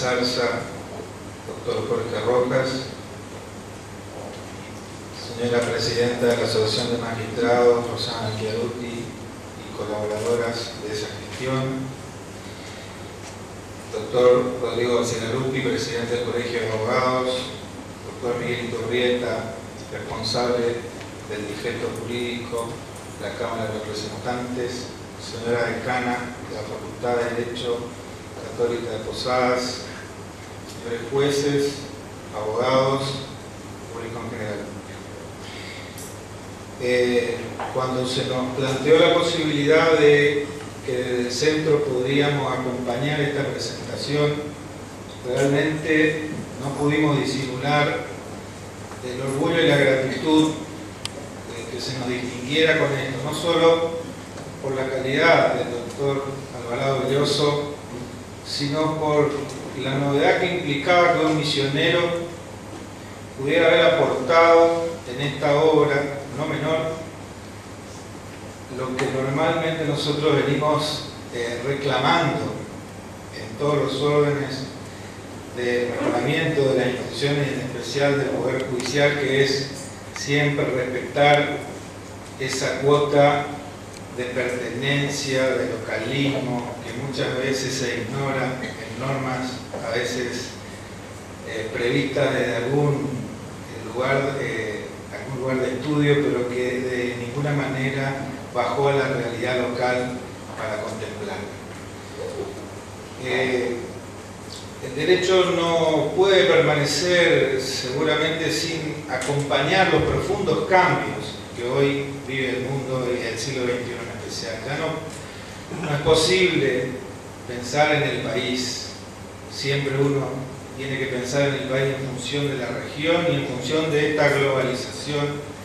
Zarza, doctor Jorge Rojas, señora presidenta de la Asociación de Magistrados, Rosana Chiaruti, y colaboradoras de esa gestión, doctor Rodrigo Sinarupi, presidente del Colegio de Abogados, doctor Miguel Iturrieta, responsable del Distrito Jurídico de la Cámara de Representantes, señora decana de la Facultad de Derecho Católica de Posadas, señores jueces, abogados, público en general. Cuando se nos planteó la posibilidad de que desde el centro podríamos acompañar esta presentación, realmente no pudimos disimular el orgullo y la gratitud de que se nos distinguiera con esto, no solo por la calidad del doctor Alvarado Belloso, sino por la novedad que implicaba que un misionero pudiera haber aportado en esta obra, no menor, lo que normalmente nosotros venimos reclamando en todos los órdenes de mejoramiento de las instituciones y en especial del Poder Judicial, que es siempre respetar esa cuota de pertenencia, de localismo, que muchas veces se ignora en normas a veces previstas desde algún lugar de estudio, pero que de ninguna manera bajó a la realidad local para contemplar. El derecho no puede permanecer seguramente sin acompañar los profundos cambios que hoy vive el mundo y el siglo XXI en especial. Ya no es posible pensar en el país. Siempre uno tiene que pensar en el país en función de la región y en función de esta globalización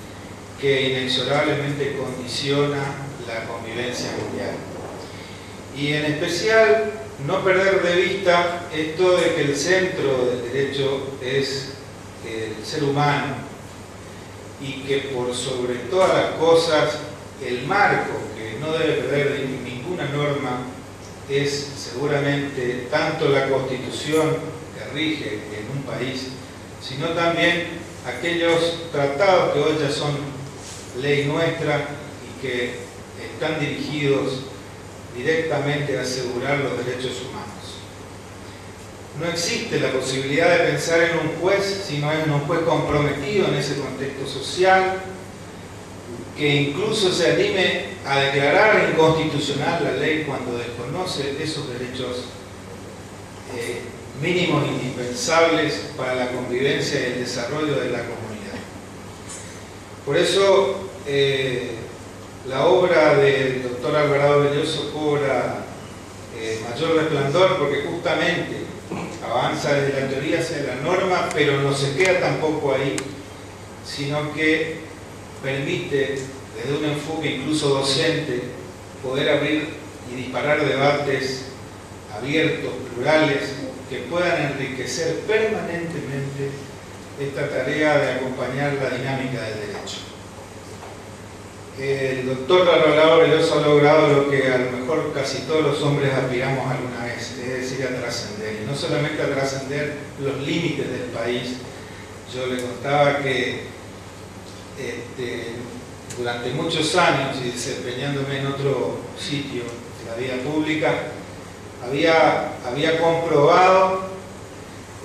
que inexorablemente condiciona la convivencia mundial. Y en especial no perder de vista esto de que el centro del derecho es el ser humano y que por sobre todas las cosas el marco que no debe perder de ninguna norma es seguramente tanto la Constitución que rige en un país, sino también aquellos tratados que hoy ya son ley nuestra y que están dirigidos directamente a asegurar los derechos humanos. No existe la posibilidad de pensar en un juez, sino en un juez comprometido en ese contexto social, que incluso se anime a declarar inconstitucional la ley cuando desconoce esos derechos mínimos indispensables para la convivencia y el desarrollo de la comunidad. Por eso la obra del doctor Alvarado Belloso cobra mayor resplandor, porque justamente avanza desde la teoría hacia la norma, pero no se queda tampoco ahí, sino que permite, desde un enfoque incluso docente, poder abrir y disparar debates abiertos, plurales, que puedan enriquecer permanentemente esta tarea de acompañar la dinámica del derecho. El doctor Alvarado Belloso ha logrado lo que a lo mejor casi todos los hombres aspiramos alguna vez, es decir, a trascender, y no solamente a trascender los límites del país. Yo le contaba que durante muchos años, y desempeñándome en otro sitio de la vida pública, había comprobado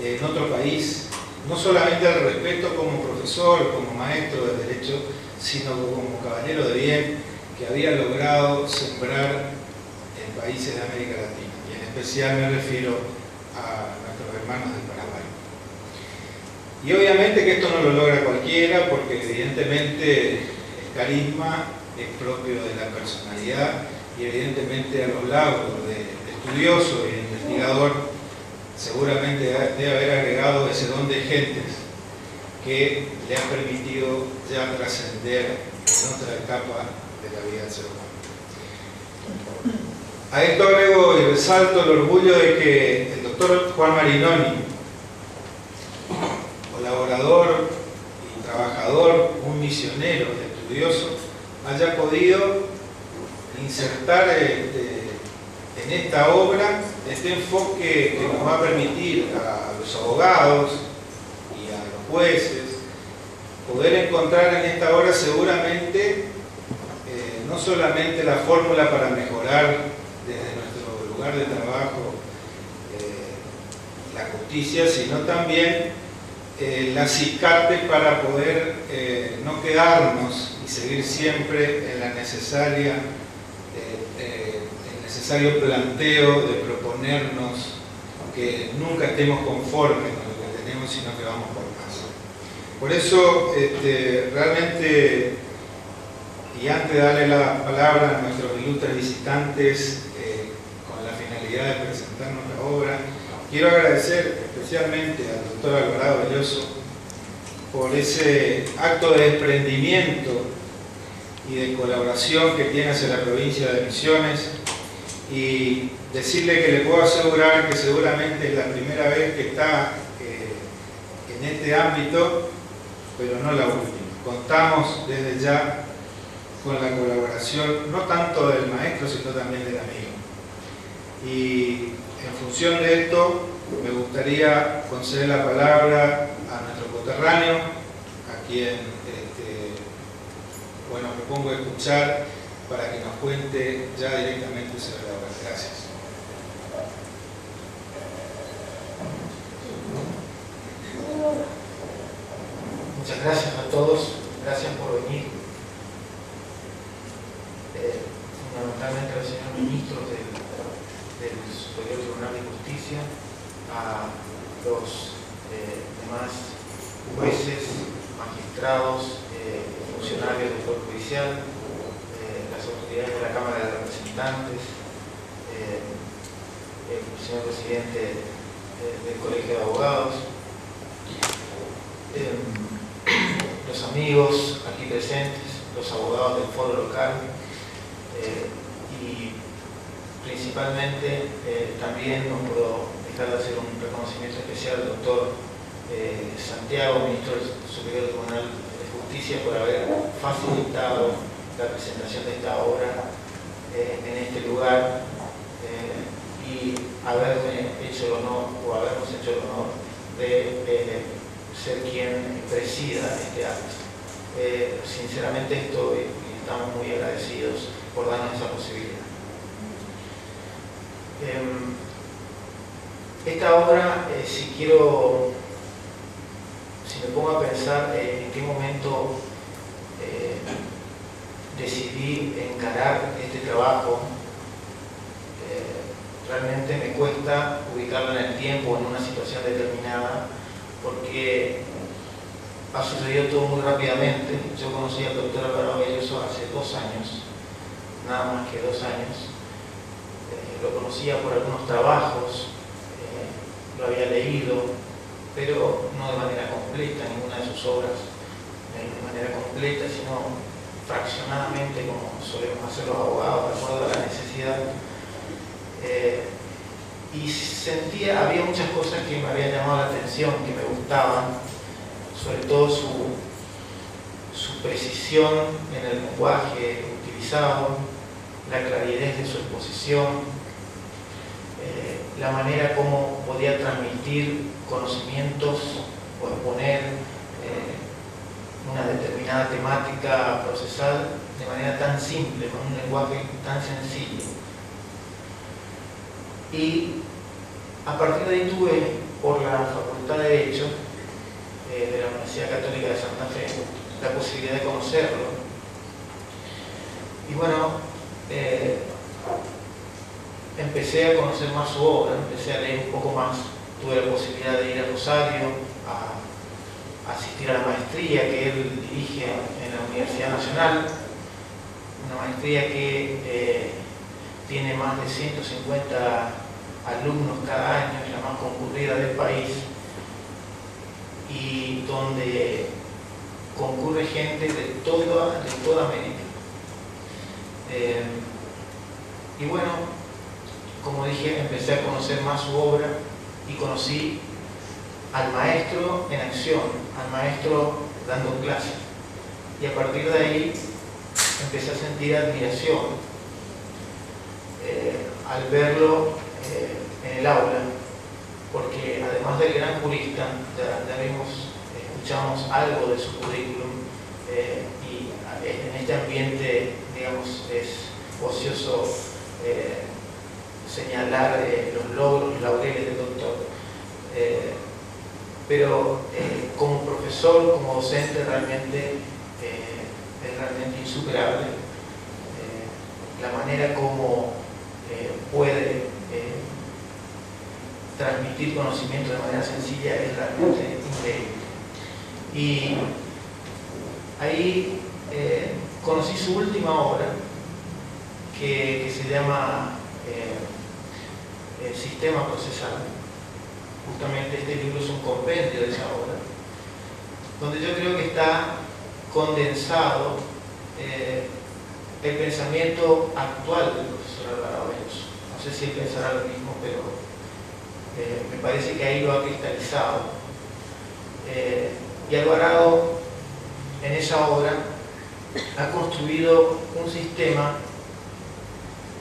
en otro país no solamente el respeto como profesor, como maestro de derecho, sino como caballero de bien, que había logrado sembrar en países de América Latina, y en especial me refiero a nuestros hermanos del Paraguay. Y obviamente que esto no lo logra cualquiera, porque evidentemente el carisma es propio de la personalidad, y evidentemente a los lauros de estudioso y de investigador seguramente debe haber agregado ese don de gentes que le ha permitido ya trascender en otra etapa de la vida del ser humano. A esto agrego y resalto el orgullo de que el doctor Juan Marinoni, colaborador y trabajador, un misionero y estudioso, haya podido insertar en esta obra este enfoque que nos va a permitir a los abogados y a los jueces poder encontrar en esta obra seguramente no solamente la fórmula para mejorar desde nuestro lugar de trabajo la justicia, sino también el acicate para poder no quedarnos y seguir siempre en el necesario planteo de proponernos que nunca estemos conformes con lo que tenemos, sino que vamos por más. Por eso, realmente, y antes de darle la palabra a nuestros ilustres visitantes con la finalidad de presentarnos la obra, quiero agradecer especialmente al doctor Alvarado Belloso por ese acto de desprendimiento y de colaboración que tiene hacia la provincia de Misiones, y decirle que le puedo asegurar que seguramente es la primera vez que está en este ámbito, pero no la última. Contamos desde ya con la colaboración no tanto del maestro, sino también del amigo. Y en función de esto, me gustaría conceder la palabra a nuestro coterráneo, a quien me pongo a escuchar para que nos cuente ya directamente sobre la obra. Gracias. Muchas gracias a todos, gracias por venir. Fundamentalmente al señor ministro del Superior Tribunal de Justicia, a los demás jueces, magistrados, funcionarios del Poder Judicial, las autoridades de la Cámara de Representantes, el señor presidente del Colegio de Abogados, los amigos aquí presentes, los abogados del foro local, y principalmente también no puedo dejar de hacer un reconocimiento especial al doctor Santiago, ministro del Superior Tribunal de Justicia, por haber facilitado la presentación de esta obra en este lugar y haberme hecho el honor, o habernos hecho el honor de ser quien presida este acto. Sinceramente estamos muy agradecidos por darnos esa posibilidad. Esta obra, si me pongo a pensar en qué momento decidí encarar este trabajo, realmente me cuesta ubicarlo en el tiempo, en una situación determinada, porque ha sucedido todo muy rápidamente. Yo conocí al doctor Alvarado Belloso hace 2 años, nada más que 2 años. Lo conocía por algunos trabajos, lo había leído, pero no de manera completa, ninguna de sus obras de manera completa, sino fraccionadamente, como solemos hacer los abogados, de acuerdo a la necesidad. Y había muchas cosas que me habían llamado la atención, que me gustaban, sobre todo su precisión en el lenguaje utilizado, la claridad de su exposición, la manera como podía transmitir conocimientos o exponer una determinada temática procesal de manera tan simple, con un lenguaje tan sencillo. Y a partir de ahí tuve, por la Facultad de Derecho de la Universidad Católica de Santa Fe, la posibilidad de conocerlo. Y bueno, empecé a conocer más su obra, empecé a leer un poco más. Tuve la posibilidad de ir a Rosario a asistir a la maestría que él dirige en la Universidad Nacional, una maestría que tiene más de 150 alumnos cada año, es la más concurrida del país, y donde concurre gente de toda América. Y bueno, como dije, empecé a conocer más su obra y conocí al maestro en acción, al maestro dando clases. Y a partir de ahí empecé a sentir admiración al verlo el aula, porque además del gran jurista, escuchamos algo de su currículum, y en este ambiente, digamos, es ocioso señalar los logros, los laureles del doctor. Pero como profesor, como docente, realmente es realmente insuperable la manera como puede transmitir conocimiento de manera sencilla, es realmente increíble. Y ahí conocí su última obra, que se llama Sistema Procesal. Justamente este libro es un compendio de esa obra, donde yo creo que está condensado el pensamiento actual del profesor Alvarado Belloso. No sé si él pensará lo mismo, pero me parece que ahí lo ha cristalizado. Y Alvarado, en esa obra, ha construido un sistema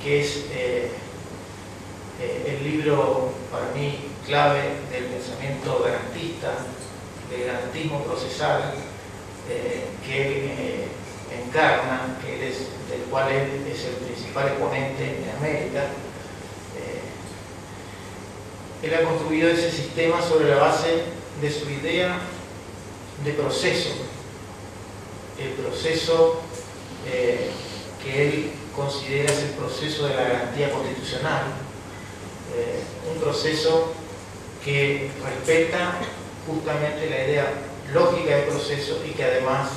que es el libro, para mí, clave del pensamiento garantista, del garantismo procesal, que él encarna, del cual él es el principal exponente en América. Él ha construido ese sistema sobre la base de su idea de proceso, el proceso que él considera es el proceso de la garantía constitucional, un proceso que respeta justamente la idea lógica del proceso y que además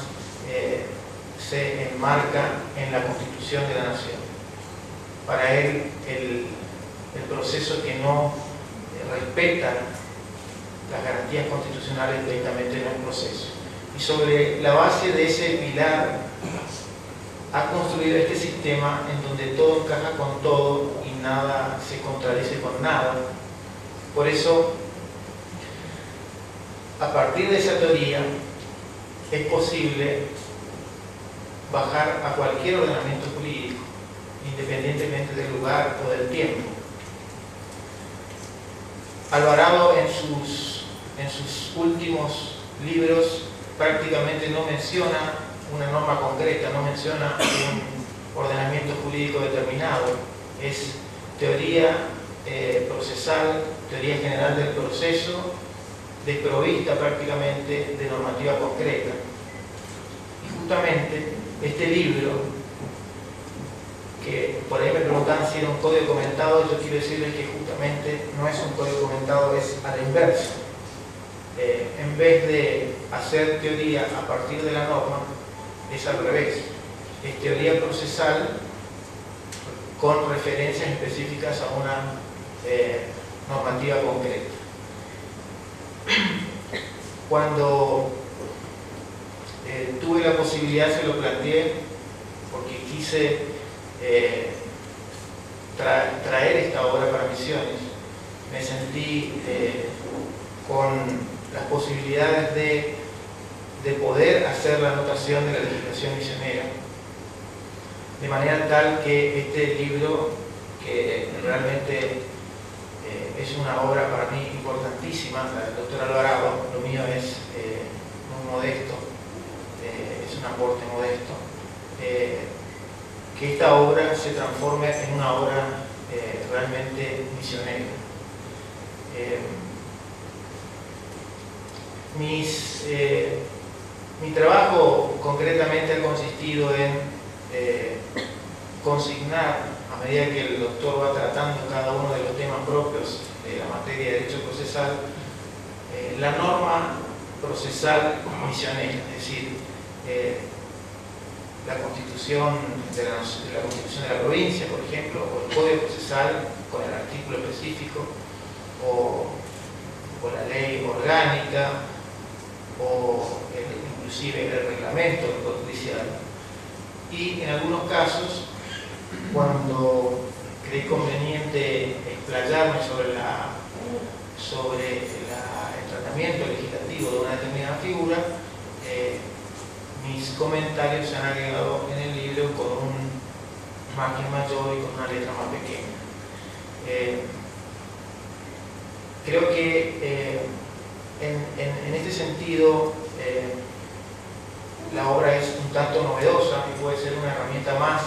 se enmarca en la Constitución de la Nación. Para él, el proceso que no respeta las garantías constitucionales directamente no es proceso. Y sobre la base de ese pilar ha construido este sistema en donde todo encaja con todo y nada se contradice con nada. Por eso, a partir de esa teoría, es posible bajar a cualquier ordenamiento jurídico, independientemente del lugar o del tiempo. Alvarado en sus últimos libros prácticamente no menciona una norma concreta, no menciona un ordenamiento jurídico determinado. Es teoría procesal, teoría general del proceso, desprovista prácticamente de normativa concreta. Y justamente este libro, que por ahí me preguntan si era un código comentado, yo quiero decirles que justamente no es un código comentado, es a la inversa. En vez de hacer teoría a partir de la norma, es al revés. Es teoría procesal con referencias específicas a una normativa concreta. Cuando tuve la posibilidad, se lo planteé, porque quise traer esta obra para Misiones, me sentí con las posibilidades de poder hacer la anotación de la legislación misionera, de manera tal que este libro, que realmente es una obra para mí importantísima, la del doctor Alvarado, lo mío es muy modesto, es un aporte modesto, que esta obra se transforme en una obra realmente misionera. Mi trabajo concretamente ha consistido en consignar, a medida que el doctor va tratando cada uno de los temas propios de la materia de derecho procesal, la norma procesal misionera, es decir, la constitución de la provincia, por ejemplo, o el código procesal con el artículo específico, o la ley orgánica, o inclusive el reglamento del Poder Judicial. Y en algunos casos, cuando creí conveniente explayarme sobre el tratamiento legislativo de una determinada figura, mis comentarios se han agregado en el libro con un margen mayor y con una letra más pequeña. creo que en este sentido la obra es un tanto novedosa y puede ser una herramienta más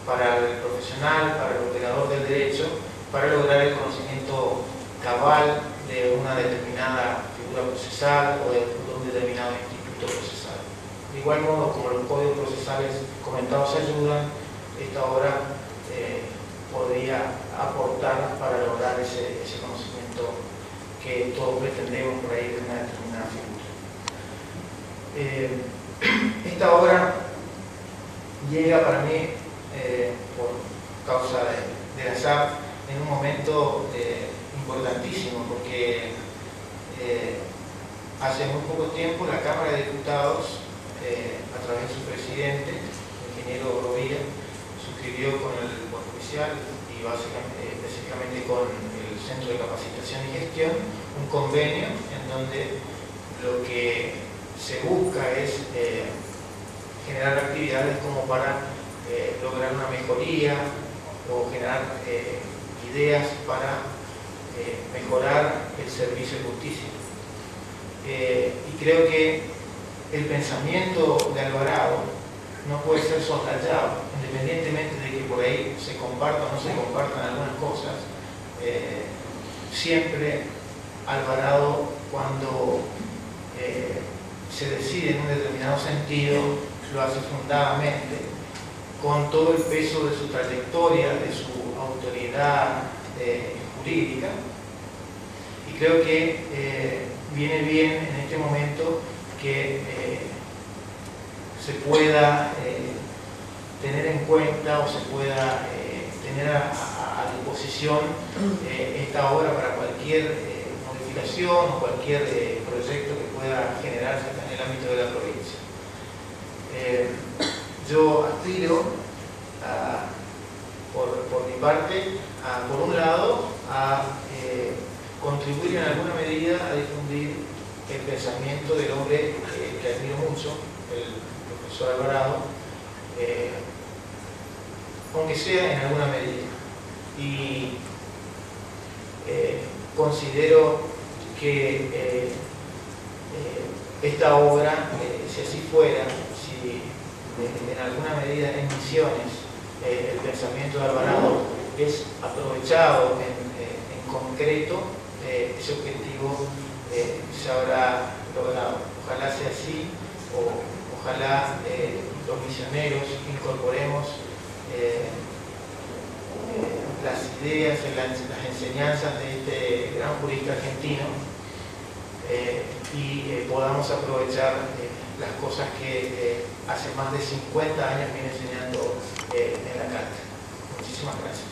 para el profesional, para el operador del derecho, para lograr el conocimiento cabal de una determinada figura procesal o de un determinado instituto procesal. De igual modo, como los códigos procesales comentados ayudan, esta obra podría aportar para lograr ese conocimiento que todos pretendemos por ahí de una determinada figura. Esta obra llega para mí, por causa del azar, en un momento importantísimo, porque hace muy poco tiempo la Cámara de Diputados, a través de su presidente, el ingeniero Rovira, suscribió con el Poder Judicial y específicamente con el Centro de Capacitación y Gestión un convenio en donde lo que se busca es generar actividades como para lograr una mejoría o generar ideas para mejorar el servicio de justicia. Y creo que el pensamiento de Alvarado no puede ser soslayado, independientemente de que por ahí se compartan o no se compartan algunas cosas. Siempre Alvarado, cuando se decide en un determinado sentido, lo hace fundadamente, con todo el peso de su trayectoria, de su autoridad jurídica. Y creo que viene bien en este momento que se pueda tener en cuenta o se pueda tener a disposición esta obra para cualquier modificación o cualquier proyecto que pueda generarse en el ámbito de la provincia. Yo aspiro, por mi parte, por un lado, a contribuir en alguna medida a difundir el pensamiento del hombre que admiro mucho, el profesor Alvarado, aunque sea en alguna medida. Y considero que esta obra, si así fuera, si en alguna medida en Misiones el pensamiento de Alvarado es aprovechado en concreto, ese objetivo se habrá logrado. Ojalá sea así, o ojalá los misioneros incorporemos las ideas, las enseñanzas de este gran jurista argentino y podamos aprovechar las cosas que hace más de 50 años viene enseñando en la cátedra. Muchísimas gracias.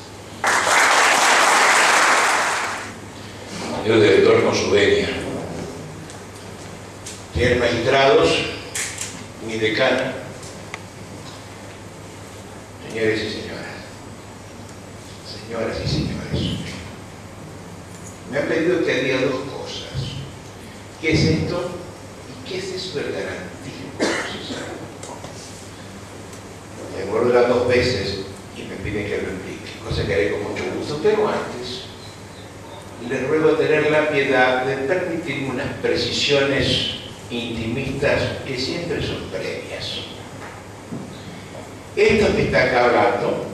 Señor director, con su venia. Señores magistrados, mi decana, señores y señoras y señores, me han pedido que diga dos cosas. ¿Qué es esto? ¿Y qué es eso del garantismo procesal? Me vuelvo las dos veces y me piden que lo explique, cosa que haré con mucho gusto, pero antes les ruego tener la piedad de permitirme unas precisiones intimistas que siempre son previas. Esto que está acá hablando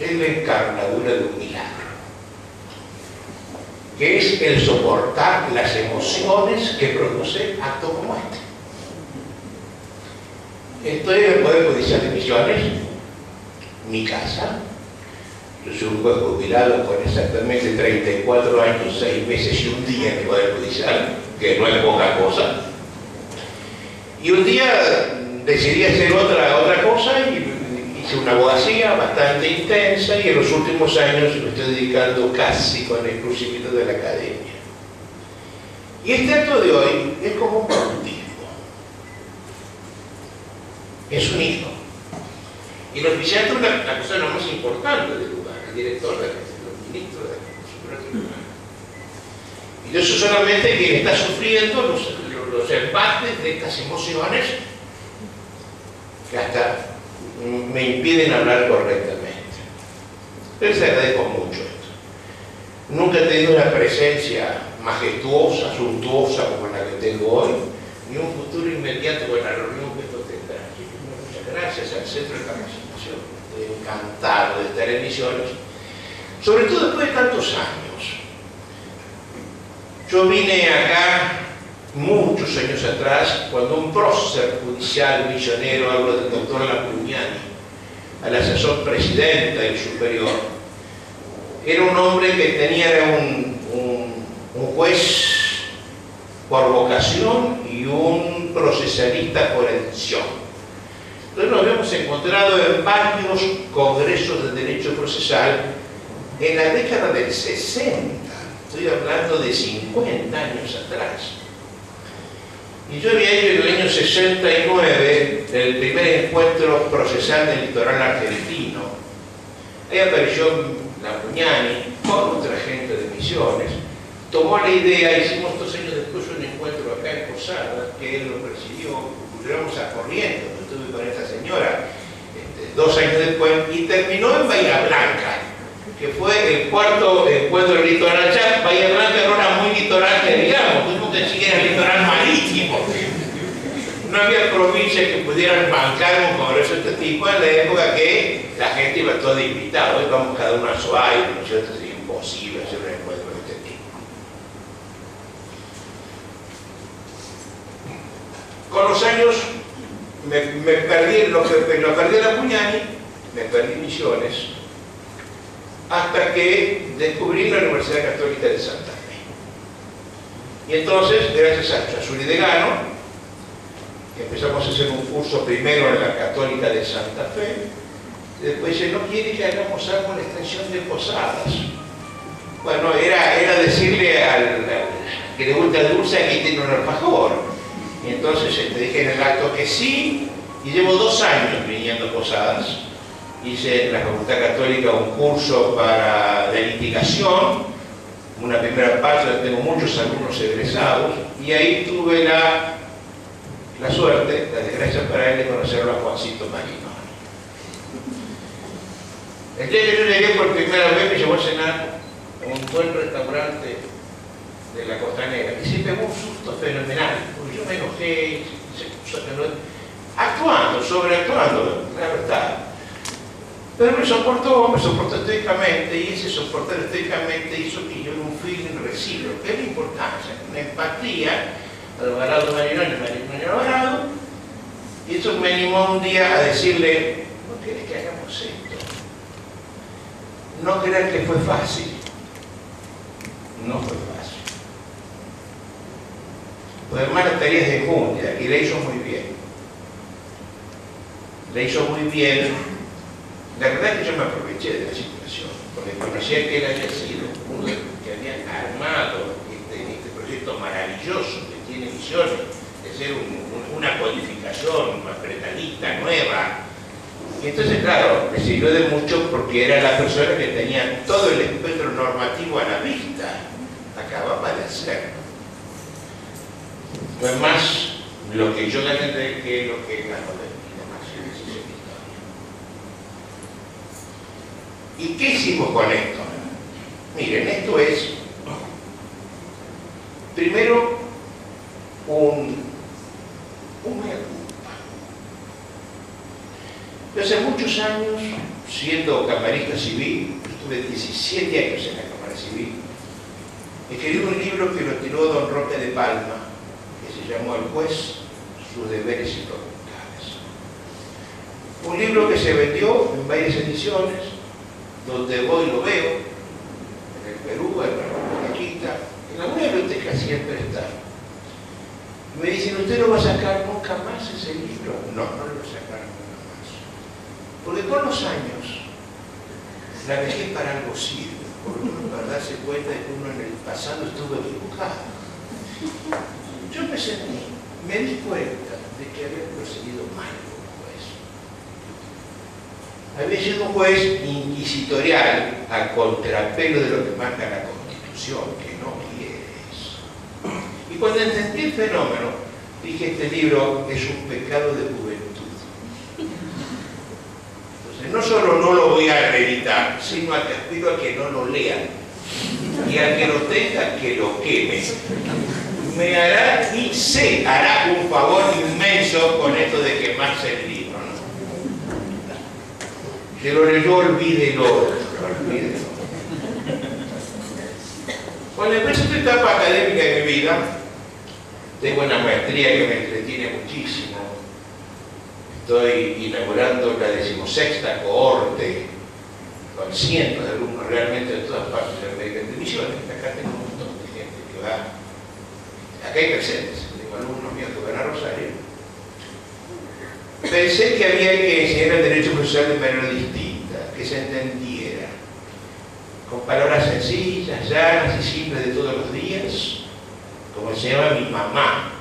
es la encarnadura de un milagro, que es el soportar las emociones que produce actos como este. Estoy en el Poder Judicial de Misiones, mi casa. Yo soy un juez jubilado con exactamente 34 años, 6 meses y un día en el Poder Judicial, que no es poca cosa. Y un día decidí hacer otra cosa y hice una abogacía bastante intensa y en los últimos años me estoy dedicando casi con exclusividad de la academia. Y este acto de hoy es como un bautismo. Es un hijo. Y los oficiales es la cosa no más importante del lugar, el director de los ministros de la Suprema Tribunal. Y eso solamente quien está sufriendo los embates de estas emociones que hasta me impiden hablar correctamente. Pero les agradezco mucho esto. Nunca he tenido una presencia majestuosa, suntuosa como la que tengo hoy, ni un futuro inmediato con la reunión que esto tendrá. Muchas gracias al Centro de Capacitación. Estoy encantado de estar en Misiones, sobre todo después de tantos años. Yo vine acá muchos años atrás, cuando un prócer judicial misionero, hablo del doctor Lapugnani, a la sazón presidenta del superior, era un hombre que tenía un juez por vocación y un procesalista por elección. Entonces nos hemos encontrado en varios congresos de derecho procesal en la década del 60, estoy hablando de 50 años atrás. Y yo había ido en el año 69, el primer encuentro procesal del litoral argentino. Ahí apareció Lapugnani con otra gente de Misiones, tomó la idea, hicimos 2 años después un encuentro acá en Posadas, que él lo presidió, llegamos a Corrientes, estuve con esta señora 2 años después, y terminó en Bahía Blanca, que fue el cuarto encuentro litoral allá. Bahía Blanca no era muy litoral, que digamos, tuvimos que decir que era litoral marítimo. No había provincias que pudieran bancar un congreso de este tipo en la época que la gente iba toda invitada. Hoy vamos cada uno a su aire, ¿no es cierto? Es imposible hacer un encuentro de este tipo. Con los años me perdí lo perdí a Lapugnani, me perdí Misiones, hasta que descubrí la Universidad Católica de Santa Fe. Y entonces, gracias a Chazuri de Gano, empezamos a hacer un curso primero en la Católica de Santa Fe, después dice, ¿no quiere que hagamos algo en la extensión de Posadas? Bueno, era decirle al que le gusta el dulce, aquí tiene un alfajor. Y entonces dije en el acto que sí, y llevo 2 años viniendo a Posadas. Hice en la Facultad Católica un curso de litigación, una primera parte donde tengo muchos alumnos egresados, y ahí tuve la suerte, la desgracia para él, de conocerlo a Juancito Marino. El día que yo llegué por primera vez me llevó a cenar a un buen restaurante de la Costanera y se pegó un susto fenomenal, porque yo me enojé, sobreactuando, la verdad. Pero me soportó estoicamente, y ese soportar estoicamente hizo que yo en un feeling recíproco, que es la importancia, una empatía, Alvarado Marinoni, Alvarado, y eso me animó un día a decirle, ¿no querés que hagamos esto? No crean que fue fácil, no fue fácil. Pues además la tarea es de Jundia, y la hizo muy bien. La hizo muy bien. La verdad es que yo me aproveché de la situación, porque conocía que él había sido uno de los que habían armado este proyecto maravilloso que tiene Misiones, de ser una codificación apretadita, nueva. Y entonces, claro, me sirvió de mucho porque era la persona que tenía todo el espectro normativo a la vista. Acababa de hacerlo. No es más lo que yo gané de él que lo que ganó de mí. ¿Y qué hicimos con esto? Miren, esto es, primero, un mea culpa. Yo hace muchos años, siendo camarista civil, estuve 17 años en la Cámara Civil, escribí un libro que lo tiró don Roque de Palma, que se llamó El juez, sus deberes y facultades. Un libro que se vendió en varias ediciones, donde voy lo veo, en el Perú, en la República, en alguna biblioteca siempre está. Y me dicen, ¿usted no va a sacar nunca más ese libro? No, no lo voy a sacar nunca más. Porque con los años, la vejez para algo sirve, porque uno para darse cuenta de que uno en el pasado estuvo equivocado. Yo me di cuenta de que había procedido mal. Había sido un juez inquisitorial a contrapelo de lo que marca la Constitución, que no quiere eso. Y cuando entendí el fenómeno, dije, este libro es un pecado de juventud. Entonces, no solo no lo voy a reeditar, sino que aspiro a que no lo lean. y al que lo tenga que lo queme. Me hará y se hará un favor inmenso con esto de quemarse el libro, ¿no? Se lo leyó, olvídelo. Cuando empecé esta etapa académica de mi vida, tengo una maestría que me entretiene muchísimo. Estoy inaugurando la 16ª cohorte con cientos de alumnos realmente de todas partes de América de Misiones. Acá tengo un montón de gente que va. Acá hay presentes, tengo alumnos míos que van a Rosario. Pensé que había que enseñar el derecho procesal de manera distinta, que se entendiera, con palabras sencillas, llanas y simples de todos los días, como enseñaba mi mamá,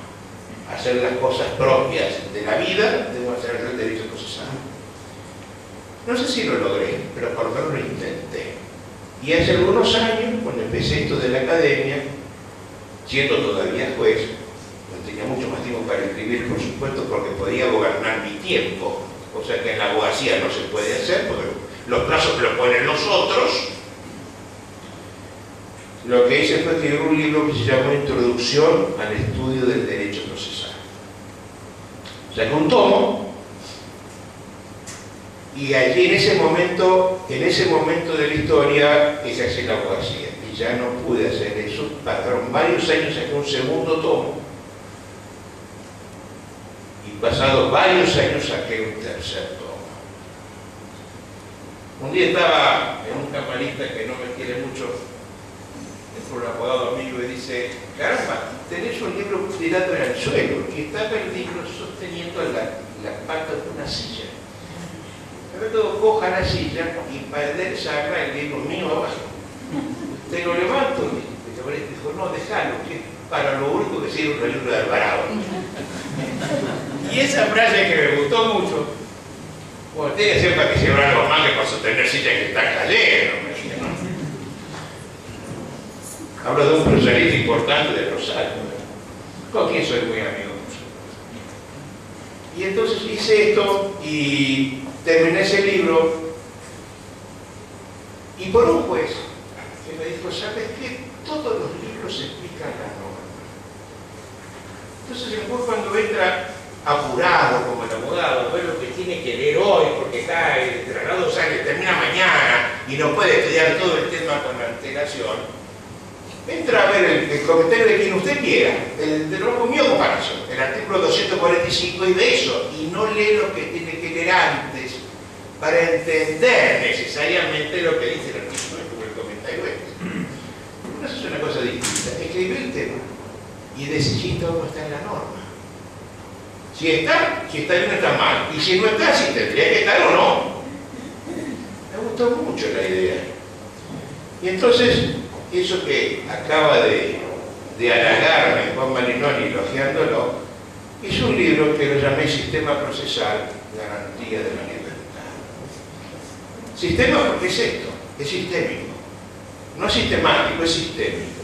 hacer las cosas propias de la vida, debo hacer el derecho procesal. No sé si lo logré, pero por lo menos lo intenté. Y hace algunos años, cuando empecé esto de la academia, siendo todavía juez, no tenía mucho más tiempo para escribir, por supuesto, porque podía gobernar mi tiempo, cosa que en la abogacía no se puede hacer, porque los plazos los ponen los otros. Lo que hice fue escribir un libro que se llamó Introducción al Estudio del Derecho Procesal. Saqué un tomo, y allí en ese momento de la historia, ejercí la abogacía. Y ya no pude hacer eso. Pasaron varios años, saqué un segundo tomo. Y pasados varios años saqué un tercer tomo. Un día estaba en un camarista que no me quiere mucho, es un abogado amigo, y dice: caramba, tenés un libro tirado en el suelo, y estaba el libro sosteniendo la pata de una silla. Luego coja la silla y para él saca el libro mío abajo. Te lo levanto, y dijo: no, déjalo, que para lo único que sirve un libro de Alvarado. Y esa frase que me gustó mucho, bueno, tiene que ser para que sirva algo más que para sostener silla que está cayendo. Hablo de un procesalista importante de Rosario, con quien soy muy amigo. Y entonces hice esto y terminé ese libro, y por un juez que me dijo: ¿sabes qué? Todos los libros explican la norma. Entonces el juez, cuando entra apurado como el abogado, ve lo que tiene que leer hoy porque está tras 2 años, termina mañana y no puede estudiar todo el tema con antelación, entra a ver el comentario de quien usted quiera, de lo mío comparación, el artículo 245, y de eso, y no lee lo que tiene que leer antes para entender necesariamente lo que dice el artículo, como el comentario este. Eso es una cosa distinta. Escribir el tema y decir si esto no está en la norma. Si está bien o está mal, y si no está, si tendría que estar o no. Me gustó mucho la idea. Y entonces, eso que acaba de halagarme Juan Marinoni elogiándolo, hice un libro que lo llamé Sistema Procesal, Garantía de la Libertad. Sistema, porque es esto, es sistémico. No es sistemático, es sistémico.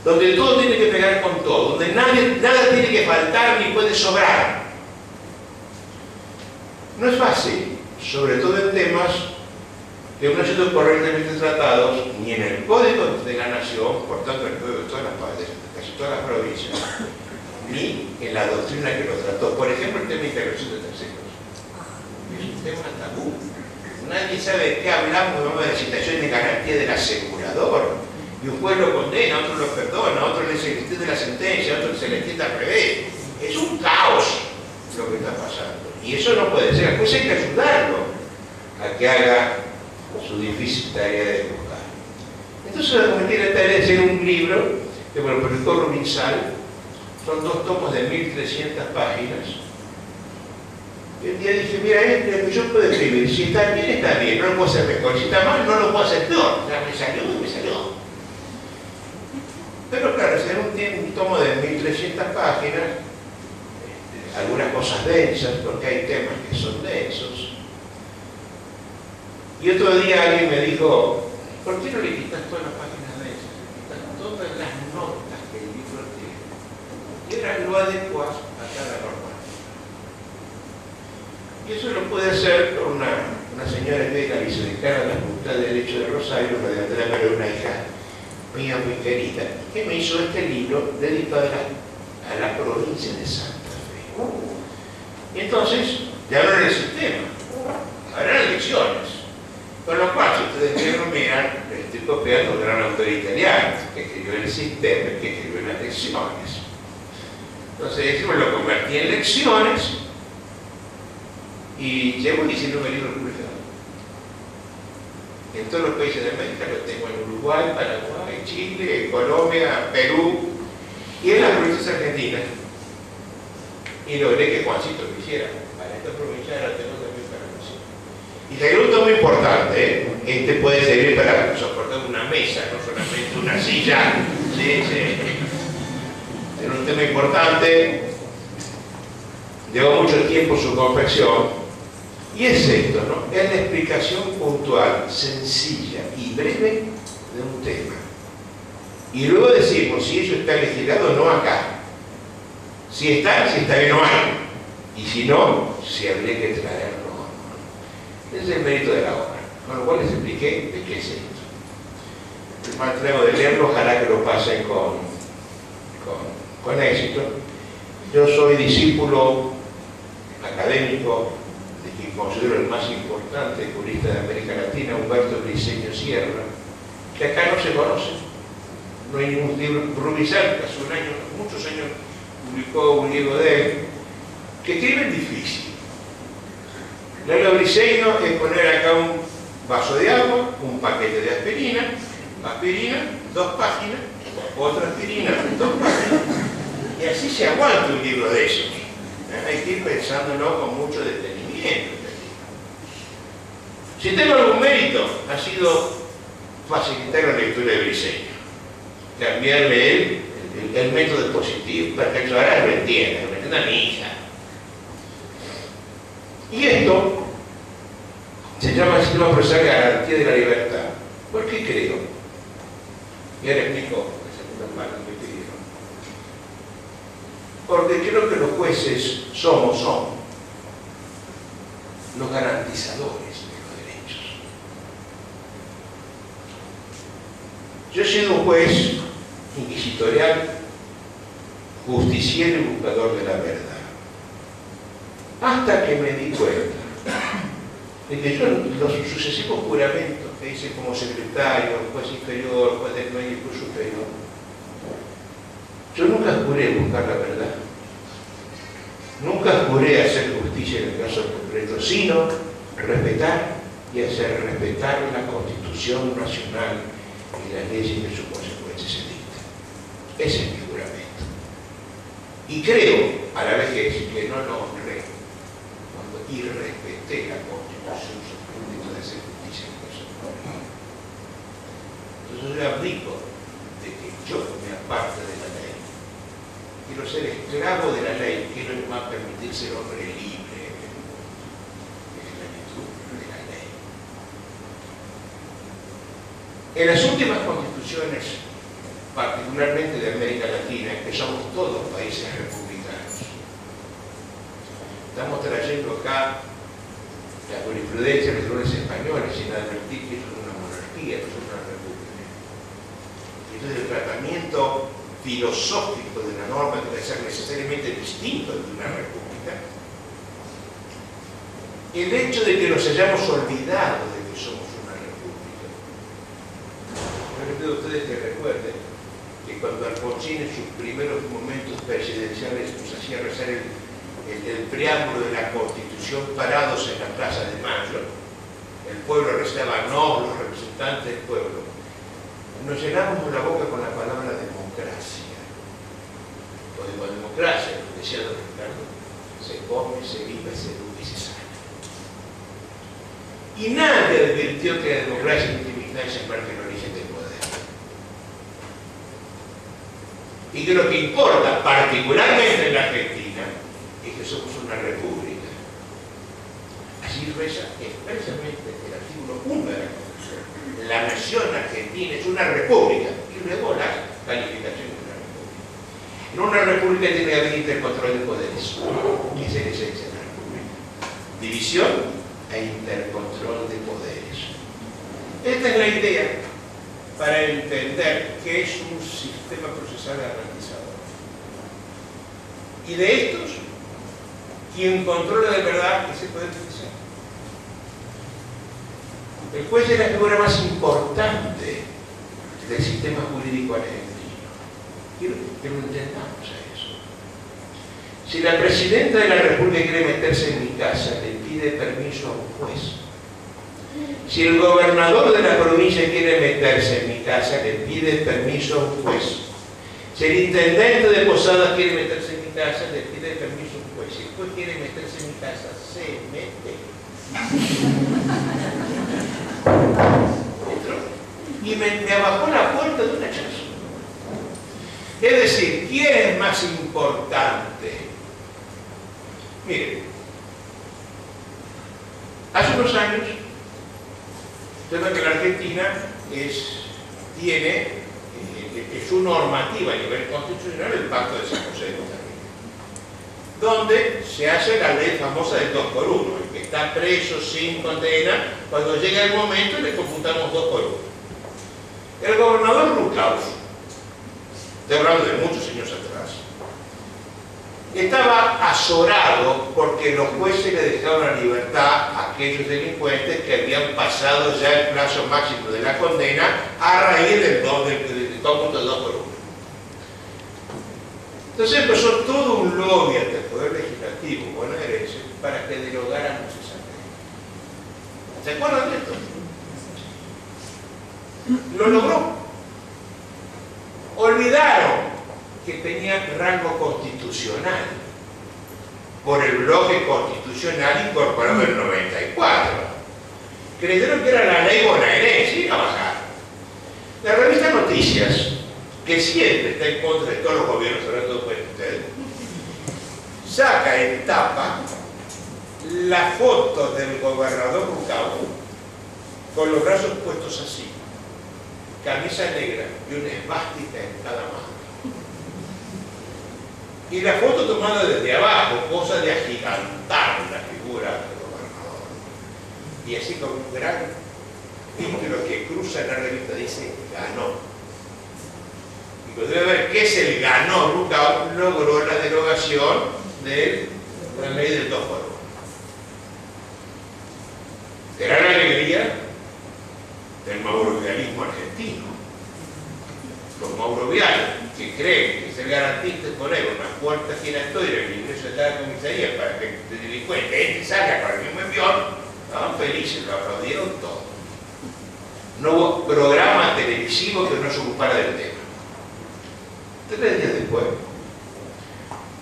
Donde todo tiene que pegar con todo, donde nada tiene que faltar ni puede sobrar. No es fácil, sobre todo en temas que no han sido correctamente tratados ni en el Código de la Nación, por tanto en el Código de todas las partes, de casi todas las provincias, ni en la doctrina que lo trató. Por ejemplo, el tema de intervención de terceros. Es un tema tabú. Nadie sabe de qué hablamos de la situación de garantía del asegurador. Y un juez lo condena, otro lo perdona, otro le entiende la sentencia, otro se le entiende al revés. Es un caos lo que está pasando. Y eso no puede ser. Después hay que ayudarlo a que haga su difícil tarea de buscar. Entonces me cometí la tarea de hacer un libro que me lo publicó Rubinsal. Son 2 tomos de 1300 páginas. Y un día dije: mira, yo puedo escribir, si está bien, no lo puedo hacer mejor, si está mal, no lo puedo hacer peor. O sea, me salió. Pero claro, será un tomo de 1300 páginas, algunas cosas densas, porque hay temas que son densos. Y otro día alguien me dijo: ¿por qué no le quitas todas las páginas densas? Le quitas todas las notas que el libro tiene. Y ahora lo adecuas a cada norma. Y eso lo puede hacer con una señora que es la vicedecana de la Facultad de Derecho de Rosario, María Andrea, pero una hija mía muy querida, que me hizo este libro dedicado a la provincia de Santa Fe. Y entonces, ya no era el sistema, ahora eran lecciones. Con lo cual, si ustedes quieren mirar, estoy copiando un gran autor italiano que escribió el sistema, que escribió las lecciones. Entonces, eso me lo convertí en lecciones y llevo 19 libros publicados. En todos los países de América lo tengo, en Uruguay, Paraguay, Chile, Colombia, Perú y en las provincias argentinas. Y logré que Juancito lo hiciera. Para esta provincia la tengo también para nosotros. Y le pregunto muy importante, este puede servir para soportar una mesa, no solamente una silla. Sí, sí. Es un tema importante. Llevó mucho tiempo su confección. Y es esto, ¿no? Es la explicación puntual, sencilla y breve de un tema. Y luego decimos si eso está legislado o no acá. Si está que no hay. Y si no, si habría que traerlo. Ese es el mérito de la obra. Con lo cual les expliqué de qué es esto. El mal trago de leerlo, ojalá que lo pasen con éxito. Yo soy discípulo académico de quien considero el más importante jurista de América Latina, Humberto Briceño Sierra, que acá no se conoce. No hay ningún libro. Rubizal, hace muchos años, publicó un libro de él, que escribe difícil. Leerlo a Briceño es poner acá un vaso de agua, un paquete de aspirina, 2 páginas, otra aspirina, 2 páginas, y así se aguanta un libro de esos. Hay que ir pensándolo con mucho detenimiento. Si tengo algún mérito, ha sido facilitar la lectura de Briceño, cambiarle el método positivo, para que ahora lo entienda mi hija. Y esto se llama profesor garantía de la libertad. ¿Por qué creo? Y ahora explico la segunda parte que pidieron. Porque creo que los jueces son los garantizadores de los derechos. Yo he sido un juez inquisitorial, justiciero y buscador de la verdad. Hasta que me di cuenta de que yo los sucesivos juramentos que hice como secretario, juez inferior, juez del medio y juez superior, yo nunca juré buscar la verdad. Nunca juré hacer justicia en el caso concreto, sino respetar y hacer respetar la Constitución Nacional y las leyes que en sus consecuencias se dictan. Ese es mi juramento. Y creo, a la vez que no lo honré, y respeté la Constitución suprema de hacer justicia en caso concreto. Entonces yo abdico de que yo me aparte de la ley. Quiero ser esclavo de la ley, quiero más permitir ser hombre libre de la virtud de la ley. En las últimas constituciones, particularmente de América Latina, que somos todos países republicanos, estamos trayendo acá la jurisprudencia de los tribunales españoles sin advertir que eso es una monarquía, no es una república. Entonces el tratamiento filosófico de la norma debe ser necesariamente distinto de una república. El hecho de que nos hayamos olvidado de que somos una república. Yo les pido a ustedes que recuerden que cuando Alfonsín en sus primeros momentos presidenciales nos hacía rezar el preámbulo de la Constitución parados en la Plaza de Mayo, el pueblo rezaba no, los representantes del pueblo, nos llenamos la boca con la palabra democracia. O democracia, lo decía don Ricardo, se come, se vive, se educa y se sana. Y nadie advirtió que la democracia en última instancia marca el origen del poder. Y que lo que importa, particularmente en la Argentina, es que somos una república. Así reza expresamente el artículo 1 de la Constitución. La nación argentina es una república. Y luego la calificación de una república. En una república tiene que haber intercontrol de poderes. Esa es la esencia de la república. División e intercontrol de poderes. Esta es la idea para entender qué es un sistema procesal garantizador. Y de estos, quien controla de verdad es el Poder Judicial. El juez es la figura más importante del sistema jurídico argentino. Quiero que lo entendamos a eso. Si la Presidenta de la República quiere meterse en mi casa, le pide permiso a un juez. Si el gobernador de la provincia quiere meterse en mi casa, le pide permiso a un juez. Si el intendente de Posadas quiere meterse en mi casa, le pide permiso a un juez. Si el juez quiere meterse en mi casa, se mete. Entró y me abajó la puerta de un hachazo. Es decir, ¿quién es más importante? Miren, hace unos años, ustedes ven que la Argentina tiene su normativa a nivel constitucional el Pacto de San José de Costa Rica, donde se hace la ley famosa del 2 por 1, el que está preso sin condena, cuando llega el momento le computamos 2 por 1. El gobernador Rucauf, estoy hablando de muchos años atrás, estaba azorado porque los jueces le dejaron la libertad a aquellos delincuentes que habían pasado ya el plazo máximo de la condena a raíz del cómputo de 2 por 1. Entonces empezó todo un lobby ante el Poder Legislativo bonaerense para que derogáramos esa ley. ¿Se acuerdan de esto? Lo logró. Olvidaron que tenía rango constitucional por el bloque constitucional incorporado en el 94. Creyeron que era la ley bonaerense y a bajar. La revista Noticias, que siempre está en contra de todos los gobiernos, sobre todo por ustedes, saca en tapa la foto del gobernador Rucauf con los brazos puestos así, camisa negra y una esvástica en cada mano. Y la foto tomada desde abajo, cosa de agigantar la figura del gobernador. Y así con un gran título que cruza en la revista dice, ganó. Y cuando debe ver qué es el ganó, Rucauf logró la derogación de la ley del 2 por 1. Era la alegría del maurovialismo argentino. Los maurovianos que creen que ser garantista es poner una puerta giratoria en el ingreso de la comisaría para que el delincuente salga con el mismo envión, estaban felices, lo aplaudieron todo. No hubo programa televisivo que no se ocupara del tema. 3 días después,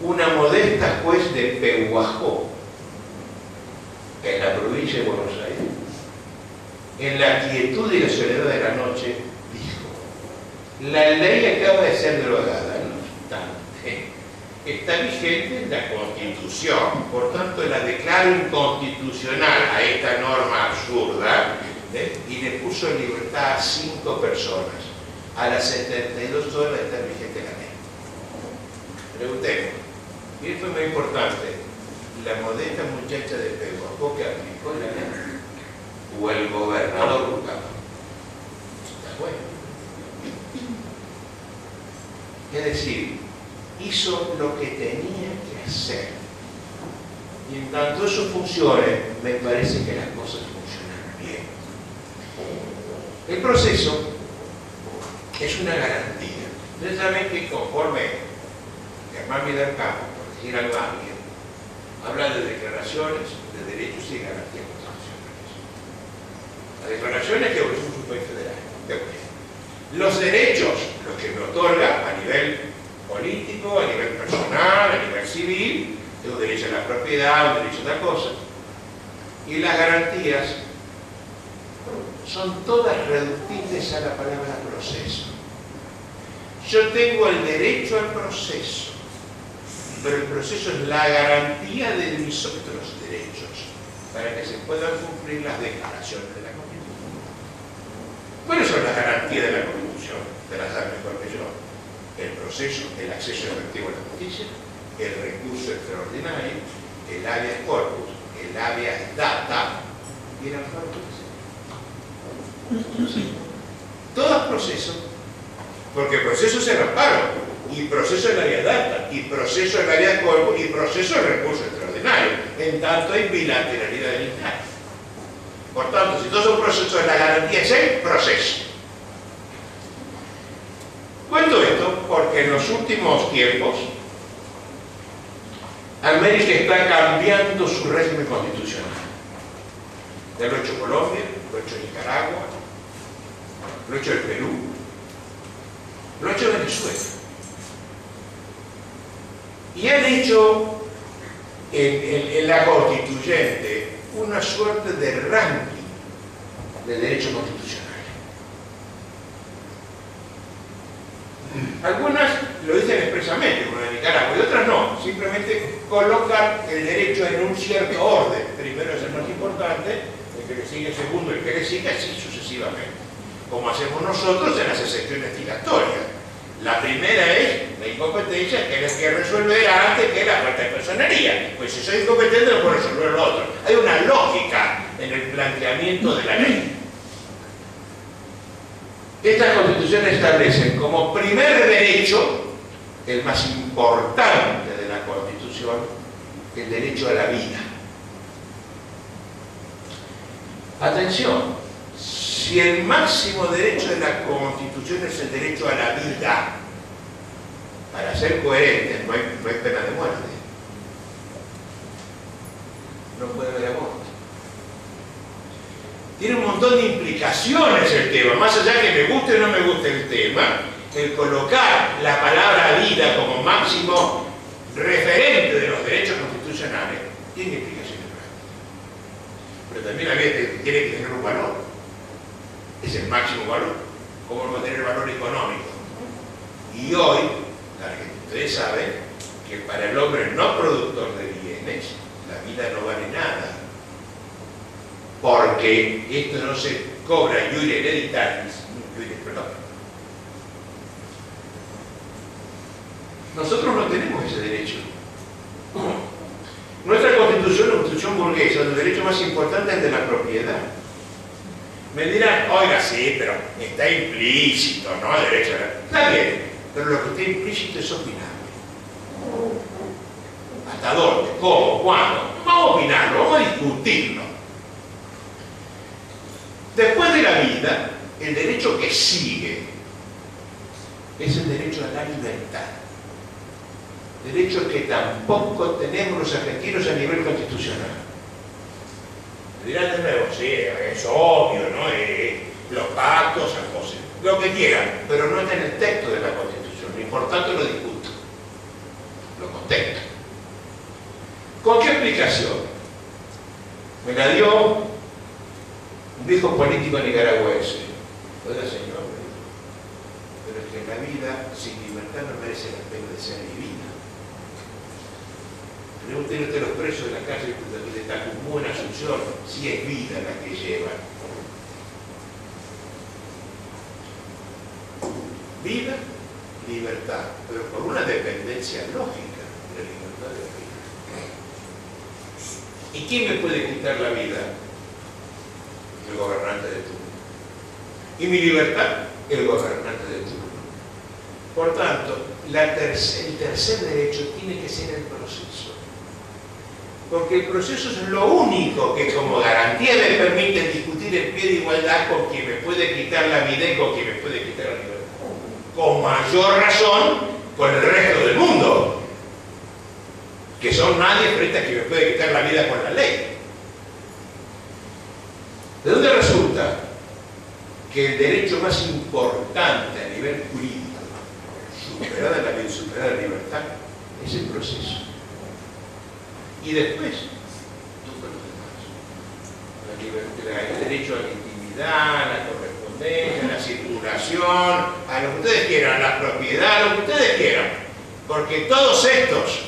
una modesta juez de Pehuajó, en la provincia de Buenos Aires, en la quietud y la soledad de la noche, dijo: la ley acaba de ser derogada, no obstante, está vigente en la Constitución, por tanto la declaro inconstitucional a esta norma absurda, y le puso en libertad a 5 personas. A las 72 horas de estar vigente la ley. Preguntemos, y esto es muy importante, la modesta muchacha de Pehuajó que aplicó la ley, o el gobernador Rucauf. Está bueno. Es decir, hizo lo que tenía que hacer. Y en tanto eso funcione, me parece que las cosas funcionan bien. El proceso es una garantía. Ustedes saben que conforme Germán Vidal Campos, por decir algo a alguien, habla de declaraciones de derechos y garantías constitucionales. Las declaraciones que es un país federal. Los derechos, los que me otorga a nivel político, a nivel personal, a nivel civil, tengo derecho a la propiedad, un derecho a otra cosa. Y las garantías son todas reductibles a la palabra proceso. Yo tengo el derecho al proceso, pero el proceso es la garantía de mis otros derechos para que se puedan cumplir las declaraciones de la Constitución. ¿Cuáles son las garantías de la Constitución? Te las da mejor que yo. El proceso, el acceso efectivo a la justicia, el recurso extraordinario, el habeas corpus, el habeas data y el amparo judicial. Todas dos procesos, porque proceso es el amparo, y proceso es la vía data, y proceso es la vía corpus, y proceso es el recurso extraordinario. En tanto hay bilateralidad del instante. Por tanto, si todos son procesos, la garantía es el proceso. Cuento esto porque en los últimos tiempos América está cambiando su régimen constitucional. Ya lo ha hecho Colombia, lo ha hecho Nicaragua, lo ha hecho el Perú, lo ha hecho Venezuela. Y han hecho en la constituyente una suerte de ranking de derecho constitucional. Algunas lo dicen expresamente, como en Nicaragua, y otras no, simplemente colocan el derecho en un cierto orden. Primero es el más importante, el que le sigue el segundo, el que le sigue, así sucesivamente. Como hacemos nosotros en las excepciones dilatorias. La primera es la incompetencia, que es la que resuelve antes que la falta de personería. Pues si soy incompetente no puedo resolver lo otro. Hay una lógica en el planteamiento de la ley. Estas constituciones establecen como primer derecho, el más importante de la Constitución, el derecho a la vida. Atención, si el máximo derecho de la Constitución es el derecho a la vida, para ser coherentes, no hay pena de muerte. No puede haber aborto. Tiene un montón de implicaciones el tema, más allá que me guste o no me guste el tema, el colocar la palabra vida como máximo referente de los derechos constitucionales tiene implicaciones prácticas. Pero también la vida tiene que tener un valor. Es el máximo valor. ¿Cómo va a tener valor económico? Y hoy, ustedes saben que para el hombre no productor de bienes, la vida no vale nada. Porque esto no se cobra iure hereditatis, perdón. Nosotros no tenemos ese derecho. Nuestra constitución, la constitución burguesa, el derecho más importante es el de la propiedad. Me dirán, oiga, sí, pero está implícito, ¿no? El derecho a la... Está bien, pero lo que está implícito es opinable. ¿Hasta dónde? ¿Cómo? ¿Cuándo? Vamos a opinarlo, vamos a discutirlo. Después de la vida, el derecho que sigue es el derecho a la libertad. Derecho que tampoco tenemos los argentinos a nivel constitucional. Me dirán de nuevo, sí, es obvio, ¿no? Los pactos, lo que quieran, pero no está en el texto de la Constitución, y por tanto lo discuto, lo contesto. ¿Con qué explicación? Me la dio un viejo político nicaragüense. Oiga, señor, pero es que la vida sin libertad no merece la pena de ser vivida. Pregúntenle usted a los presos de la cárcel de Tacumbú en Asunción si es vida la que llevan. Vida, libertad, pero por una dependencia lógica de la libertad de la vida. ¿Y quién me puede quitar la vida? El gobernante de turno. ¿Y mi libertad? El gobernante de turno. Por tanto, el tercer derecho tiene que ser el proceso. Porque el proceso es lo único que como garantía me permite discutir en pie de igualdad con quien me puede quitar la vida y con quien me puede quitar la libertad. Con mayor razón con el resto del mundo, que son nadie frente a quien me puede quitar la vida con la ley. ¿De dónde resulta que el derecho más importante a nivel jurídico, superada la vida, superada la libertad, es el proceso? Y después, todos los demás. El derecho a la intimidad, a la correspondencia, a la circulación, a lo que ustedes quieran, a la propiedad, a lo que ustedes quieran. Porque todos estos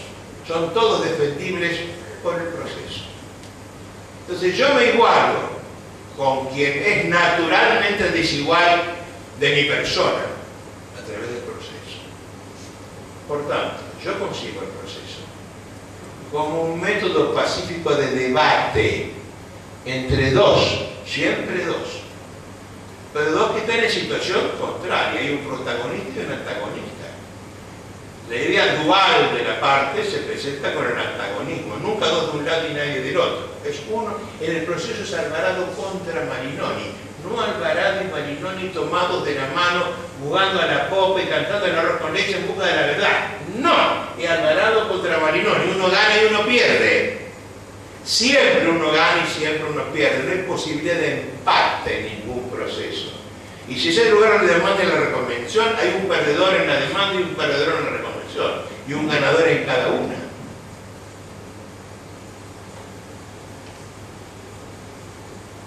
son todos defendibles por el proceso. Entonces yo me igualo con quien es naturalmente desigual de mi persona a través del proceso. Por tanto, yo consigo el proceso como un método pacífico de debate entre dos, siempre dos, pero dos que están en situación contraria, hay un protagonista y un antagonista. La idea dual de la parte se presenta con el antagonismo, nunca dos de un lado y nadie del otro. Es uno, en el proceso es Alvarado contra Marinoni, no Alvarado y Marinoni tomados de la mano, jugando a la popa y cantando el arroz con leche en busca de la verdad. No, es Alvarado contra Marinoni, uno gana y uno pierde. Siempre uno gana y siempre uno pierde, no hay posibilidad de empate en ningún proceso. Y si ese lugar de demanda y la reconvención, hay un perdedor en la demanda y un perdedor en la reconvención, y un ganador en cada una.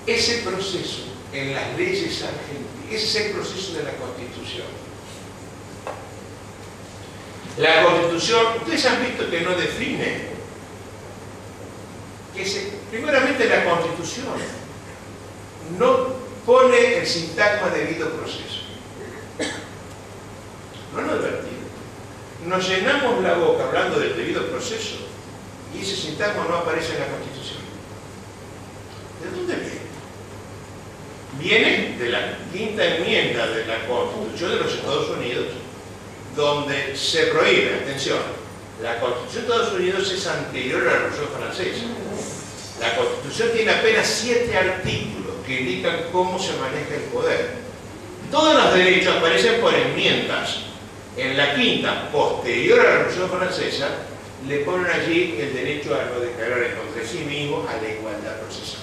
Ese proceso en las leyes argentinas, ese es el proceso de la Constitución. La Constitución, ustedes han visto que no define, primeramente la Constitución no pone el sintagma debido proceso. No lo advertimos. Nos llenamos la boca hablando del debido proceso y ese sintagma no aparece en la Constitución. ¿De dónde viene? Viene de la quinta enmienda de la Constitución de los Estados Unidos, donde se prohíbe, atención, la Constitución de Estados Unidos es anterior a la Revolución Francesa. La Constitución tiene apenas 7 artículos que indican cómo se maneja el poder. Todos los derechos aparecen por enmiendas. En la quinta, posterior a la Revolución Francesa, le ponen allí el derecho a no declarar en contra de sí mismo, a la igualdad procesal.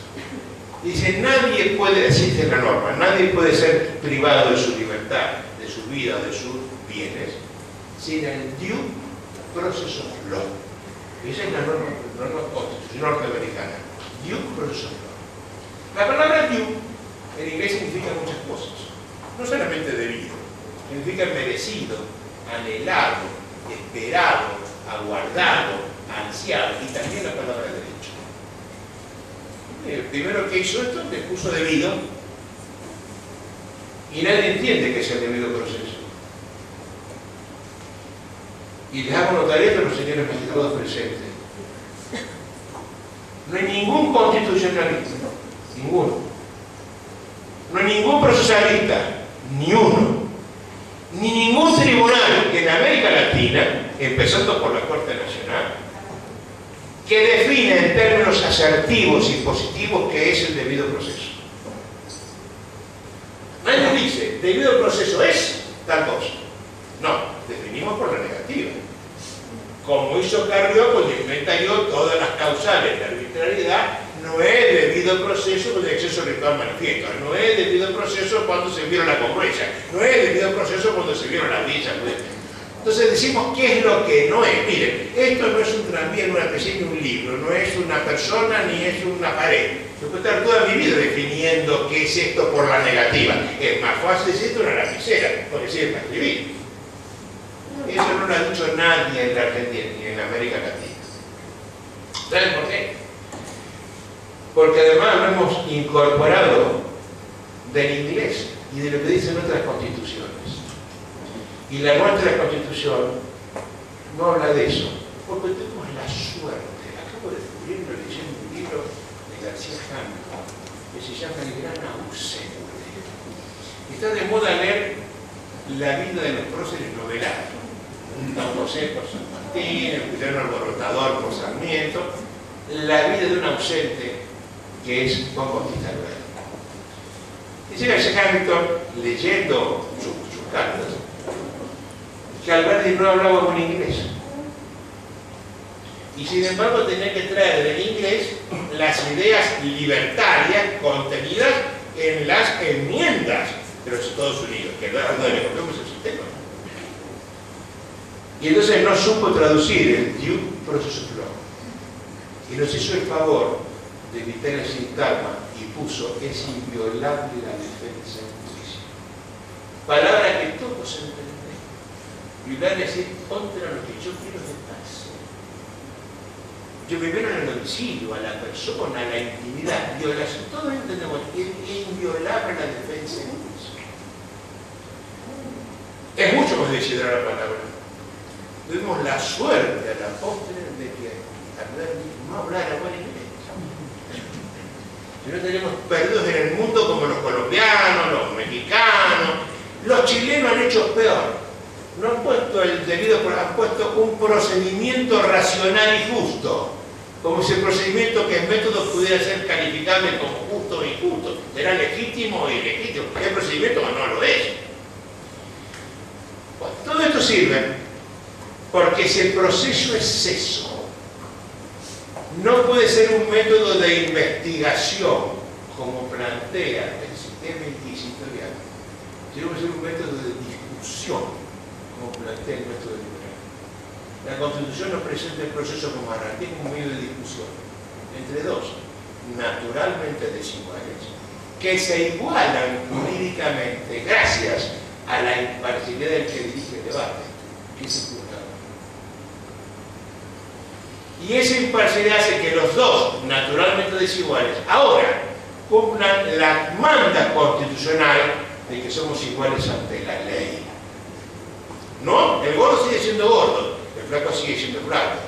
Dice, nadie puede, decirte la norma, nadie puede ser privado de su libertad, de su vida, de sus bienes, sin el due process of law. Esa es la norma constitucional norteamericana. Due process of law. La palabra due en inglés significa muchas cosas. No solamente debido, significa merecido, anhelado, esperado, aguardado, ansiado, y también la palabra derecho. El primero que hizo esto le puso debido, y nadie entiende qué es el debido proceso. Y les hago notar esto a los señores magistrados presentes. No hay ningún constitucionalista, ninguno. No hay ningún procesalista, ni uno. Ni ningún tribunal en América Latina, empezando por la Corte Nacional, que define en términos asertivos y positivos qué es el debido proceso. Nadie dice, debido proceso es tal cosa. No, definimos por la negativa. Como hizo Carrió cuando inventó todas las causales de arbitrariedad, no es debido proceso cuando el exceso ritual manifiesto, no es debido proceso cuando se vieron la congruencia, no es debido proceso cuando se vieron las dichas. Entonces decimos qué es lo que no es. Miren, esto no es un tranvía, no es un libro, no es una persona ni es una pared. Yo puedo estar toda mi vida definiendo qué es esto por la negativa. Es más fácil decir esto una lapicera, porque sirve para escribir. Eso no lo ha dicho nadie en la Argentina ni en América Latina. ¿Saben por qué? Porque además lo hemos incorporado del inglés y de lo que dicen otras constituciones. Y la nuestra constitución no habla de eso, porque tenemos la suerte. Acabo de descubrirlo leyendo un libro de García Hamilton que se llama El Gran Ausente. Está de moda leer la vida de los próceres novelados. Don José por San Martín, el Guillermo Alborotador por Sarmiento, la vida de un ausente que es Juan Bautista Alberdi. Dice García Hamilton, leyendo sus cartas, que Alberdi no hablaba buen inglés. Y sin embargo tenía que traer del inglés las ideas libertarias contenidas en las enmiendas de los Estados Unidos, que no le volvemos el sistema. Y entonces no supo traducir el due process of law. Y nos hizo el favor de evitar el sintagma y puso es inviolable la defensa en juicio. Palabra que todos entendemos. Violar es decir contra lo que yo quiero que pase. Yo me veo en el domicilio, a la persona, a la intimidad, violación, todos entendemos que es inviolable la defensa en juicio. Es mucho más decidida la palabra. Tuvimos la suerte a la postre de que Alberdi no hablara buen inglés. Si no estaríamos perdidos en el mundo como los colombianos, los mexicanos. Los chilenos han hecho peor. No han puesto el debido, han puesto un procedimiento racional y justo. Como si el procedimiento que es método pudiera ser calificable como justo o injusto. Será legítimo o ilegítimo. El procedimiento no lo es. Bueno, todo esto sirve porque si el proceso es eso, no puede ser un método de investigación como plantea el sistema inquisitorial, sino que ser un método de discusión como plantea el método liberal. La Constitución nos presenta el proceso como garantía, como medio de discusión entre dos naturalmente desiguales que se igualan jurídicamente gracias a la imparcialidad del que dirige el debate, que es el juzgado. Y esa imparcialidad hace que los dos naturalmente desiguales ahora cumplan la manda constitucional de que somos iguales ante la ley. No, el gordo sigue siendo gordo, el flaco sigue siendo flaco.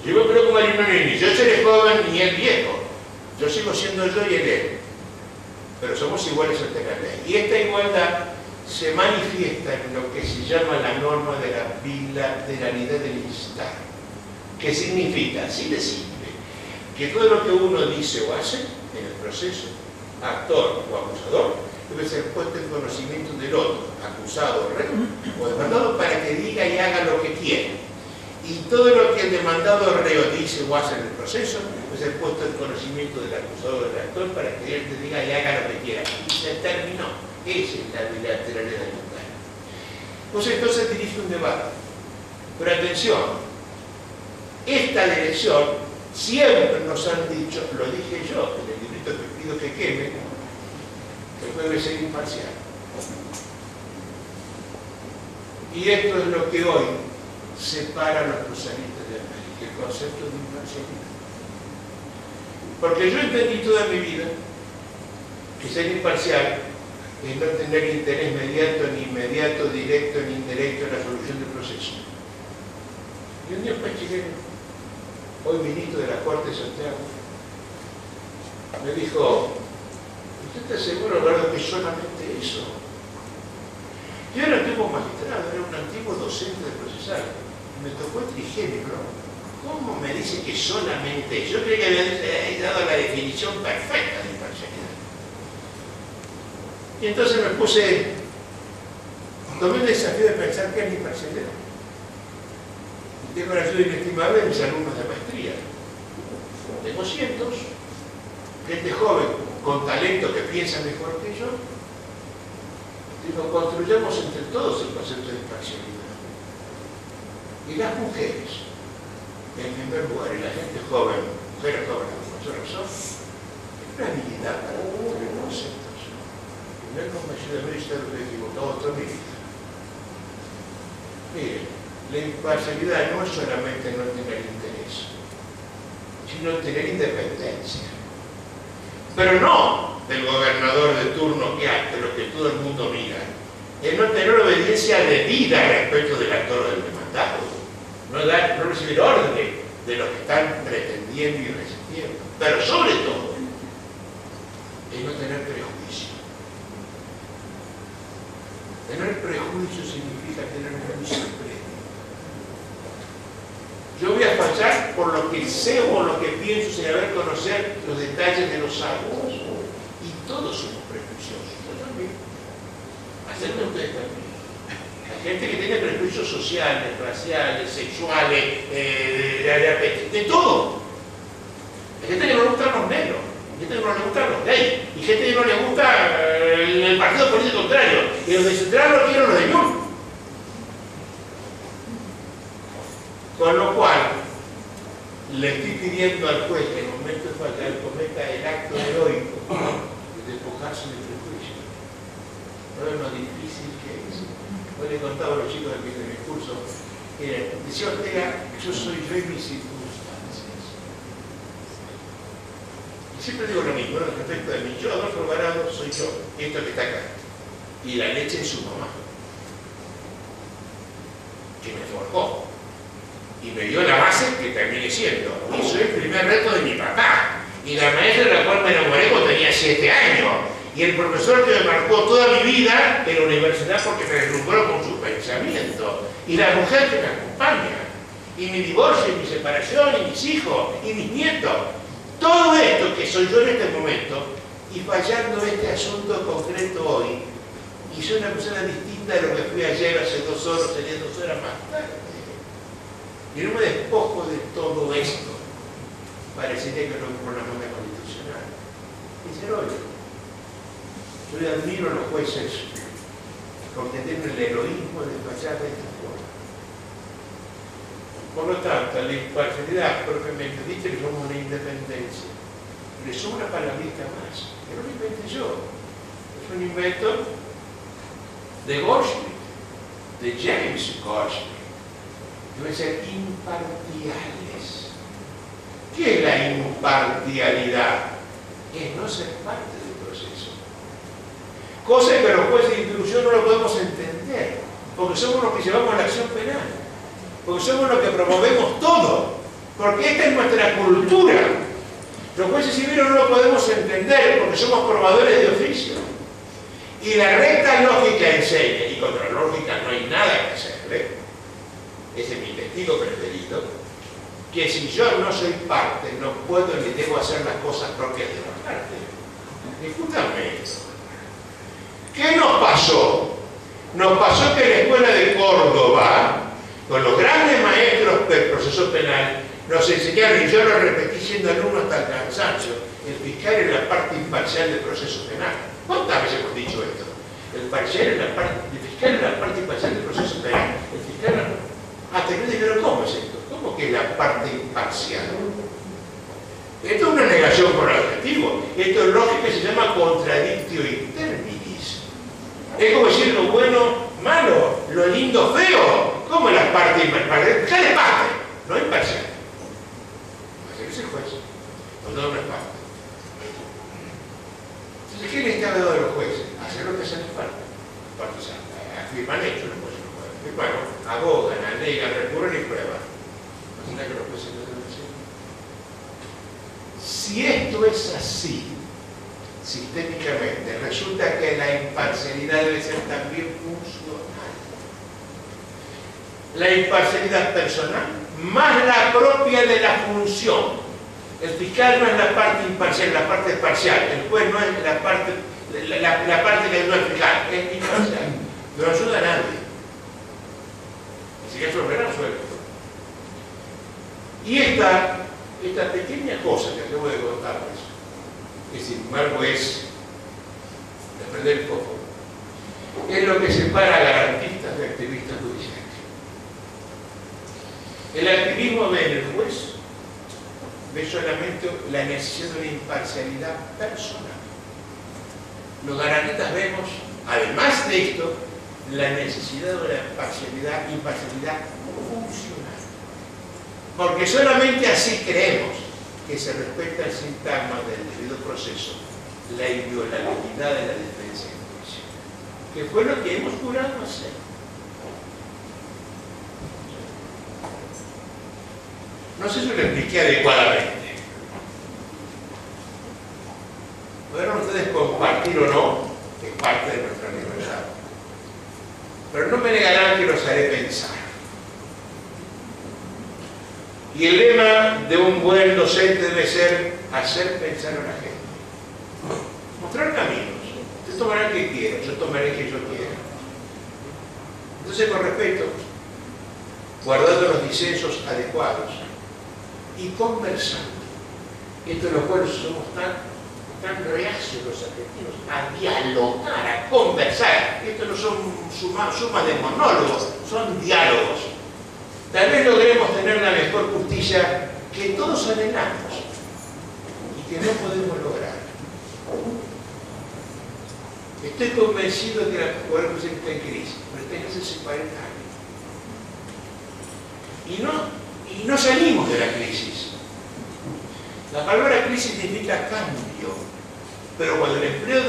Yo me preocupo como Marinoni, yo seré joven y él viejo. Yo sigo siendo yo y él. Pero somos iguales ante la ley. Y esta igualdad se manifiesta en lo que se llama la norma de la bilateralidad del Estado. ¿Qué significa? Así de simple. Que todo lo que uno dice o hace en el proceso, actor o acusador, debe ser puesto en conocimiento del otro, acusado o demandado, para que diga y haga lo que quiere. Y todo lo que el demandado o reo dice o hace en el proceso debe ser puesto en conocimiento del acusador o del actor para que él te diga y haga lo que quiera. Y se terminó. Esa es la bilateralidad del lugar. Pues entonces dirige un debate. Pero atención, esta dirección siempre nos han dicho, lo dije yo en el librito que pido que queme, que debe ser imparcial. Y esto es lo que hoy separa a los proselitas de América, el concepto de imparcialidad. Porque yo entendí toda mi vida que ser imparcial es no tener interés mediato, ni inmediato, directo, ni indirecto en la solución del proceso. Y un día un juez chileno, hoy ministro de la Corte de Santiago, me dijo: ¿usted está seguro, Eduardo, que es solamente eso? Yo era un antiguo magistrado, era un antiguo docente de procesal. Me tocó el trigémino. ¿Cómo me dice que solamente eso? Yo creía que había dado la definición perfecta de imparcialidad. Y entonces me tomé el desafío de pensar qué es la imparcialidad. Y tengo la ayuda inestimable de mis alumnos de maestría. Tengo cientos, gente joven con talento que piensa mejor que yo. Digo, construyamos entre todos el concepto de imparcialidad. Y las mujeres, en primer lugar, y la gente joven, mujeres jóvenes como yo razón, es una habilidad para construir conceptos. Y no es convencido de mí estar equivocado toda mi vida. Miren, la imparcialidad no es solamente no tener interés, sino tener independencia. Pero no del gobernador de turno que hace lo que todo el mundo mira, es no tener obediencia debida respecto del actor o del demandado, no recibir órdenes de los que están pretendiendo y resistiendo, pero sobre todo es no tener prejuicio. Tener prejuicio significa tener un juicio previo. Yo voy a fachar por lo que sé o lo que pienso sin haber conocer los detalles de los actos. Y todos somos prejuiciosos. Yo también. Hacerme ustedes también. Hay gente que tiene prejuicios sociales, raciales, sexuales, de todo. Hay gente que no le gustan los negros, hay gente que no le gustan los gays, y gente que no le gusta el partido político contrario. Y los de central no quieren los de Yul. Con lo cual, le estoy pidiendo al juez que en el momento de fallar cometa el acto heroico de despojarse del prejuicio. No es lo difícil que es. Hoy le contaba a los chicos de mi curso, decía Ortega, yo soy yo y mis circunstancias. Y siempre digo lo mismo, ¿no? Respecto de mí. Yo, Adolfo Alvarado, soy yo, esto que está acá. Y la leche de su mamá, que me forjó. Y me dio la base que terminé siendo. Y soy el primer reto de mi papá. Y la maestra de la cual me enamoré cuando tenía 7 años. Y el profesor que me marcó toda mi vida en la universidad porque me deslumbró con su pensamiento. Y la mujer que me acompaña. Y mi divorcio, y mi separación, y mis hijos, y mis nietos. Todo esto que soy yo en este momento, y fallando este asunto concreto hoy, y soy una persona distinta de lo que fui ayer, hace 2 horas, sería 2 horas más tarde. Y no me despojo de todo esto. Parecería que no es por la moneda constitucional. Dicen, oye, yo le admiro a los jueces porque tienen el heroísmo de fallar de esta forma. Por lo tanto, la imparcialidad propiamente dicha que somos una independencia. Le sumo una palabrita más, que no lo inventé yo. Es un invento de Goldschmidt, de James Goldschmidt. Deben ser imparciales. ¿Qué es la imparcialidad? Es no ser parte del proceso. Cosa que los jueces de instrucción no lo podemos entender, porque somos los que llevamos la acción penal, porque somos los que promovemos todo, porque esta es nuestra cultura. Los jueces civiles no lo podemos entender porque somos probadores de oficio. Y la recta lógica enseña, y contra la lógica no hay nada que hacerle, ese es mi testigo preferido, que si yo no soy parte, no puedo ni debo hacer las cosas propias de la parte. Discúlpame. ¿Qué nos pasó? Nos pasó que en la escuela de Córdoba, con los grandes maestros del proceso penal, nos enseñaron, y yo lo repetí siendo alumno hasta el cansancio, el fiscal es la parte imparcial del proceso penal. ¿Cuántas veces hemos dicho esto? El fiscal es la parte imparcial del proceso penal. El fiscal hasta que dijeron, ¿cómo es esto? ¿Cómo que es la parte imparcial? Esto es una negación por el objetivo. Esto es lógica que se llama contradictio interminis. Es como decir lo bueno, malo, lo lindo, feo. ¿Cómo es la parte imparcial? ¿Qué es parte? No imparcial. Ese es el juez. No es parte. Entonces, ¿qué le está dando de los jueces? Hacer lo que se les falta. Afirman hechos, los jueces no pueden. Bueno, abogan, alegan, recurren y prueban. ¿Imagina que los jueces no deben hacer? Si esto es así, sistémicamente, resulta que la imparcialidad debe ser también funcional. La imparcialidad personal más la propia de la función. El fiscal no es la parte imparcial, la parte parcial. El juez no es la parte que no es fiscal, es imparcial. No ayuda a nadie. Ni siquiera suelto. Y esta pequeña cosa que acabo de contarles, que sin embargo es de prender el foco, es lo que separa a garantistas de activistas judiciales. El activismo ve en el juez, ve solamente la necesidad de una imparcialidad personal. Los garantistas vemos, además de esto, la necesidad de una imparcialidad funcional. Porque solamente así creemos que se respeta el sintagma del debido proceso, la inviolabilidad de la defensa en juicio, que fue lo que hemos jurado hacer. No sé si lo expliqué adecuadamente. Podrán ustedes compartir o no, que es parte de nuestra libertad. Pero no me negarán que los haré pensar. Y el lema de un buen docente debe ser hacer pensar a la gente. Mostrar caminos. Usted tomará el que quiera, yo tomaré el que yo quiera. Entonces, con respeto, guardando los disensos adecuados y conversando. Esto es lo cual somos tan reacios los argentinos a dialogar, a conversar. Esto no son sumas de monólogos, son diálogos. Tal vez logremos tener la mejor justicia que todos anhelamos y que no podemos lograr. Estoy convencido de que la Poder Judicial está en crisis, pero está en crisis hace 40 años. Y no salimos de la crisis. La palabra crisis significa cambio, pero cuando el empleo,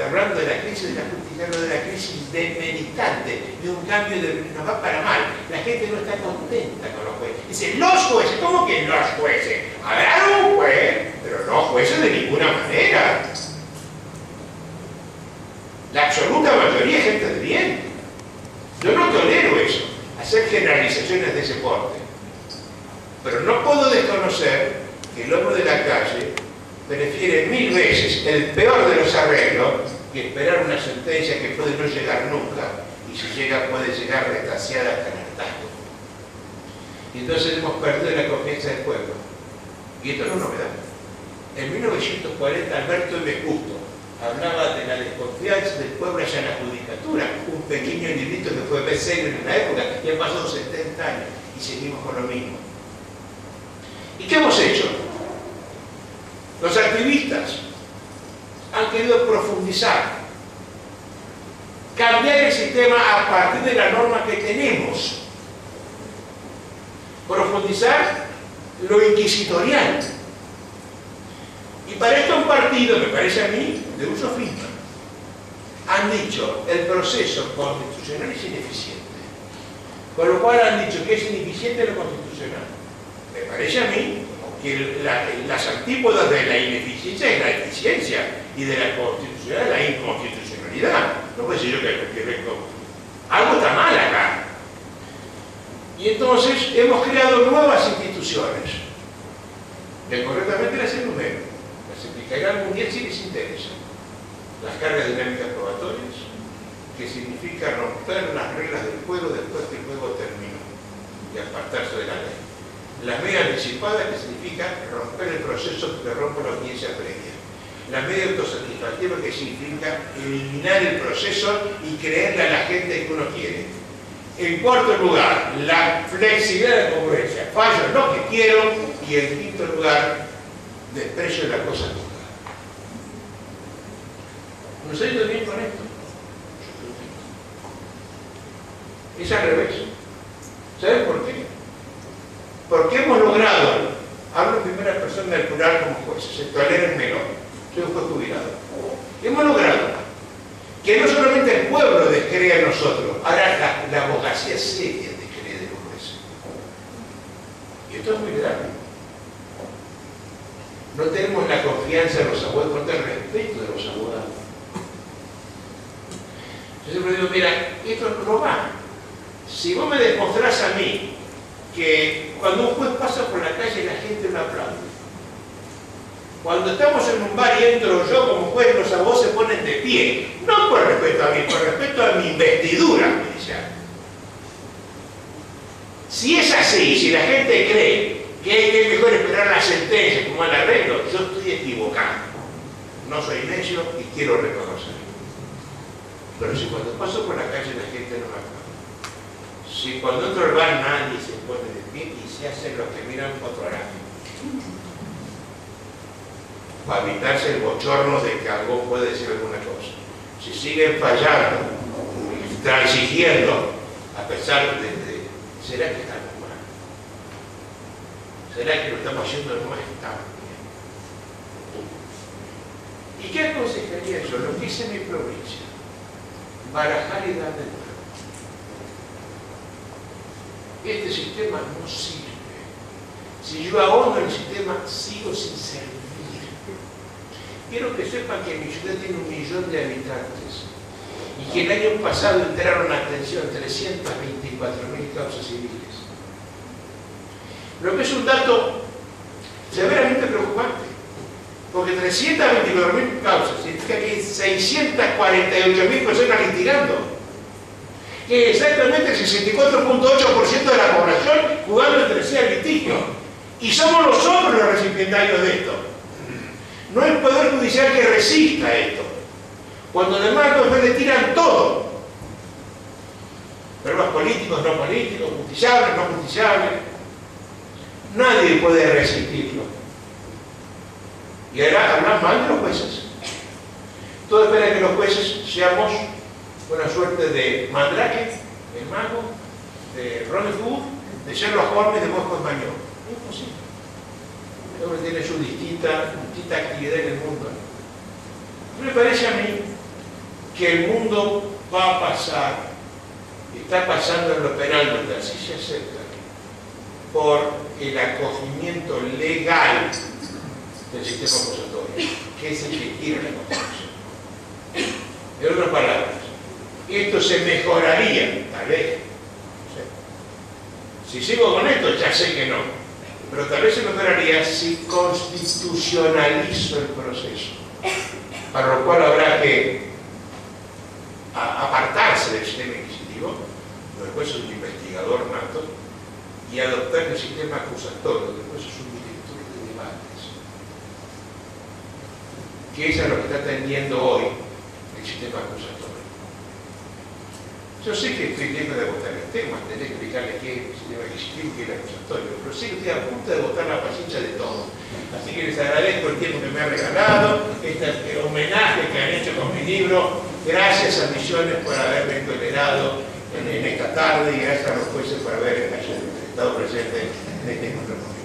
hablando de la crisis de la justicia, hablo de la crisis demeritante, de un cambio que nos va para mal. La gente no está contenta con los jueces. Dice, los jueces, ¿cómo que los jueces? Habrá un juez, pero No, jueces de ninguna manera. La absoluta mayoría es gente de bien. Yo no tolero eso, hacer generalizaciones de ese porte. Pero no puedo desconocer que el hombre de la calle prefiere 1000 veces el peor de los arreglos que esperar una sentencia que puede no llegar nunca, y si llega puede llegar retaseada hasta el hartazgo. Y entonces hemos perdido la confianza del pueblo. Y esto no es novedad. En 1940 Alberto M. Justo hablaba de la desconfianza del pueblo hacia la judicatura, un pequeño librito que fue bestseller en la época, y han pasado 70 años y seguimos con lo mismo. ¿Y qué hemos hecho? Los activistas han querido profundizar, cambiar el sistema a partir de la norma que tenemos, profundizar lo inquisitorial. Y para esto un partido, me parece a mí, de uso finto, han dicho el proceso constitucional es ineficiente, con lo cual han dicho que es ineficiente lo constitucional. Me parece a mí que las antípodas de la ineficiencia es la eficiencia y de la constitucionalidad la inconstitucionalidad. No puede ser yo que vengo. Algo está mal acá. Y entonces hemos creado nuevas instituciones. Que correctamente las enumero. Las explicaré algún día si les interesa. Las cargas dinámicas probatorias, que significa romper las reglas del juego después que el juego terminó y apartarse de la ley. La media anticipada, que significa romper el proceso que rompe la audiencia previa. La media autosatisfactiva, que significa eliminar el proceso y creerle a la gente que uno quiere. En cuarto lugar, la flexibilidad de la congruencia. Fallo en lo que quiero. Y en quinto lugar, desprecio de la cosa nunca. ¿Nos ha ido bien con esto? Es al revés. ¿Saben por qué? Porque hemos logrado, hablo en primera persona del plural como jueces, tolérenmelo, soy un juez jubilado. Hemos logrado que no solamente el pueblo descrea en nosotros, ahora la abogacía seria descree de los jueces. Y esto es muy grave. No tenemos la confianza de los abogados, no tenemos el respeto de los abogados. Yo siempre digo, mira, esto no va. Si vos me demostrás a mí que cuando un juez pasa por la calle la gente me aplaude. Cuando estamos en un bar y entro yo como juez, los abogados se ponen de pie. No por respeto a mí, por respeto a mi investidura judicial. Si es así, si la gente cree que es mejor esperar la sentencia como el arreglo, yo estoy equivocado. No soy necio y quiero reconocerlo. Pero si cuando paso por la calle la gente no me aplaude, si cuando entro al bar nadie se pone de pie y se hacen los que miran fotografía, para evitarse el bochorno de que algo puede decir alguna cosa. Si siguen fallando, transigiendo, a pesar de ¿será que estamos mal? ¿Será que lo estamos haciendo no está bien? ¿Y qué aconsejaría yo? Lo que hice en mi provincia, barajar y dar de nuevo. Este sistema no sirve. Si yo ahondo el sistema, sigo sin servir. Quiero que sepan que mi ciudad tiene 1 millón de habitantes y que el año pasado entraron a atención 324.000 causas civiles. Lo que es un dato severamente preocupante, porque 324.000 causas significa que hay 648.000 personas litigando, que es exactamente el 64.8% de la población jugando entre sí al litigio. Y somos nosotros los recipientarios de esto. No el Poder Judicial que resista esto. Cuando además los jueces le tiran todo. Problemas políticos, no políticos, justiciables, no justiciables. Nadie puede resistirlo. Y ahora hablan mal de los jueces. Todo espera que los jueces seamos una suerte de Mandrake, el mago, de Robin Hood, de Sherlock Holmes, de Bosco Español. Es imposible. El hombre tiene su distinta actividad en el mundo. Me parece a mí que el mundo va a pasar, está pasando en lo penal, donde así se acepta, por el acogimiento legal del sistema acusatorio, que es el que quiere la Constitución. En otras palabras, esto se mejoraría, tal vez. Si sigo con esto, ya sé que no. Pero tal vez se mejoraría si constitucionalizo el proceso. Para lo cual habrá que apartarse del sistema inquisitivo, después es un investigador nato, y adoptar el sistema acusatorio, después es un director de debates. Que es a lo que está atendiendo hoy el sistema acusatorio. Yo sé que estoy lejos de agotar el tema, tendré que explicarles qué es el sistema inquisitivo y qué es el acusatorio, pero sé que estoy a punto de agotar la paciencia de todo. Así que les agradezco el tiempo que me han regalado, este homenaje que han hecho con mi libro. Gracias a Misiones por haberme tolerado en esta tarde y gracias a los jueces por haber estado presentes en este encuentro conmigo.